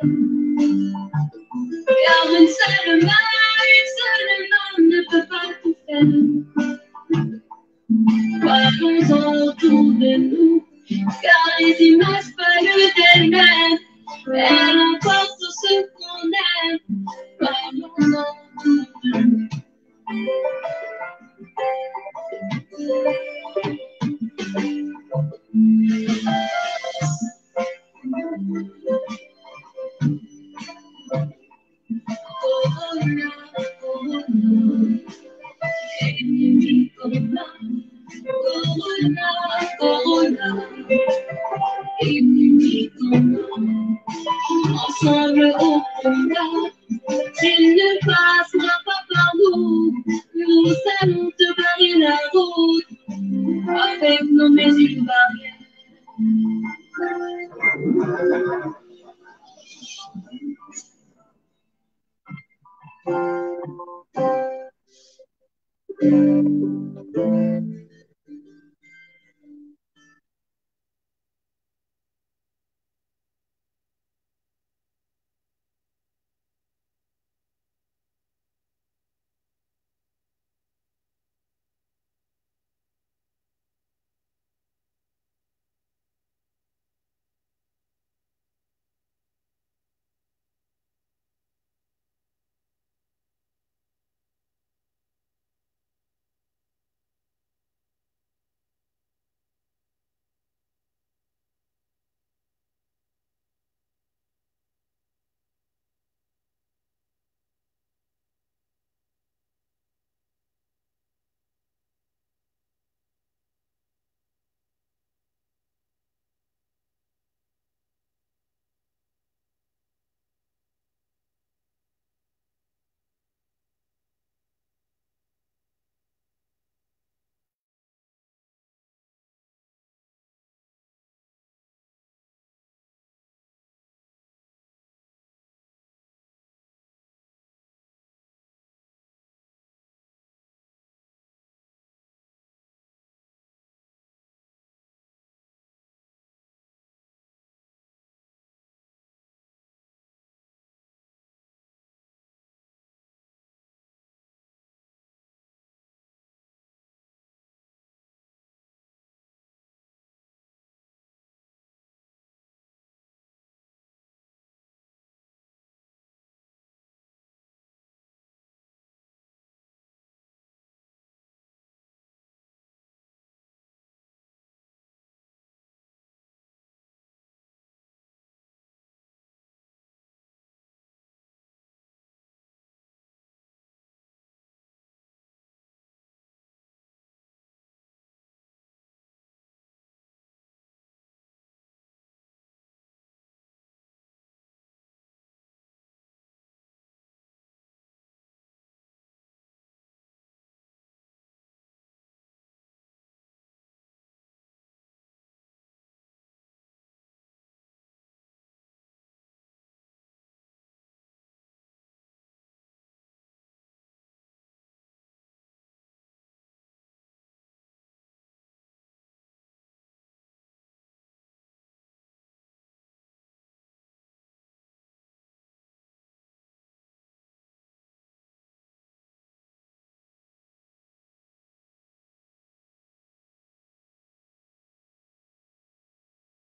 Car une seule main ne peut pas tout faire. Parlons autour de nous, car les images parlent d'elles-mêmes. Elles emportent tout ce qu'on aime. Parlons autour de nous. Corona, ennemi commun. Corona, ennemi commun. Ensemble au combat, il ne passera pas par nous. Nous allons te barrer la route avec nos mesures barrières.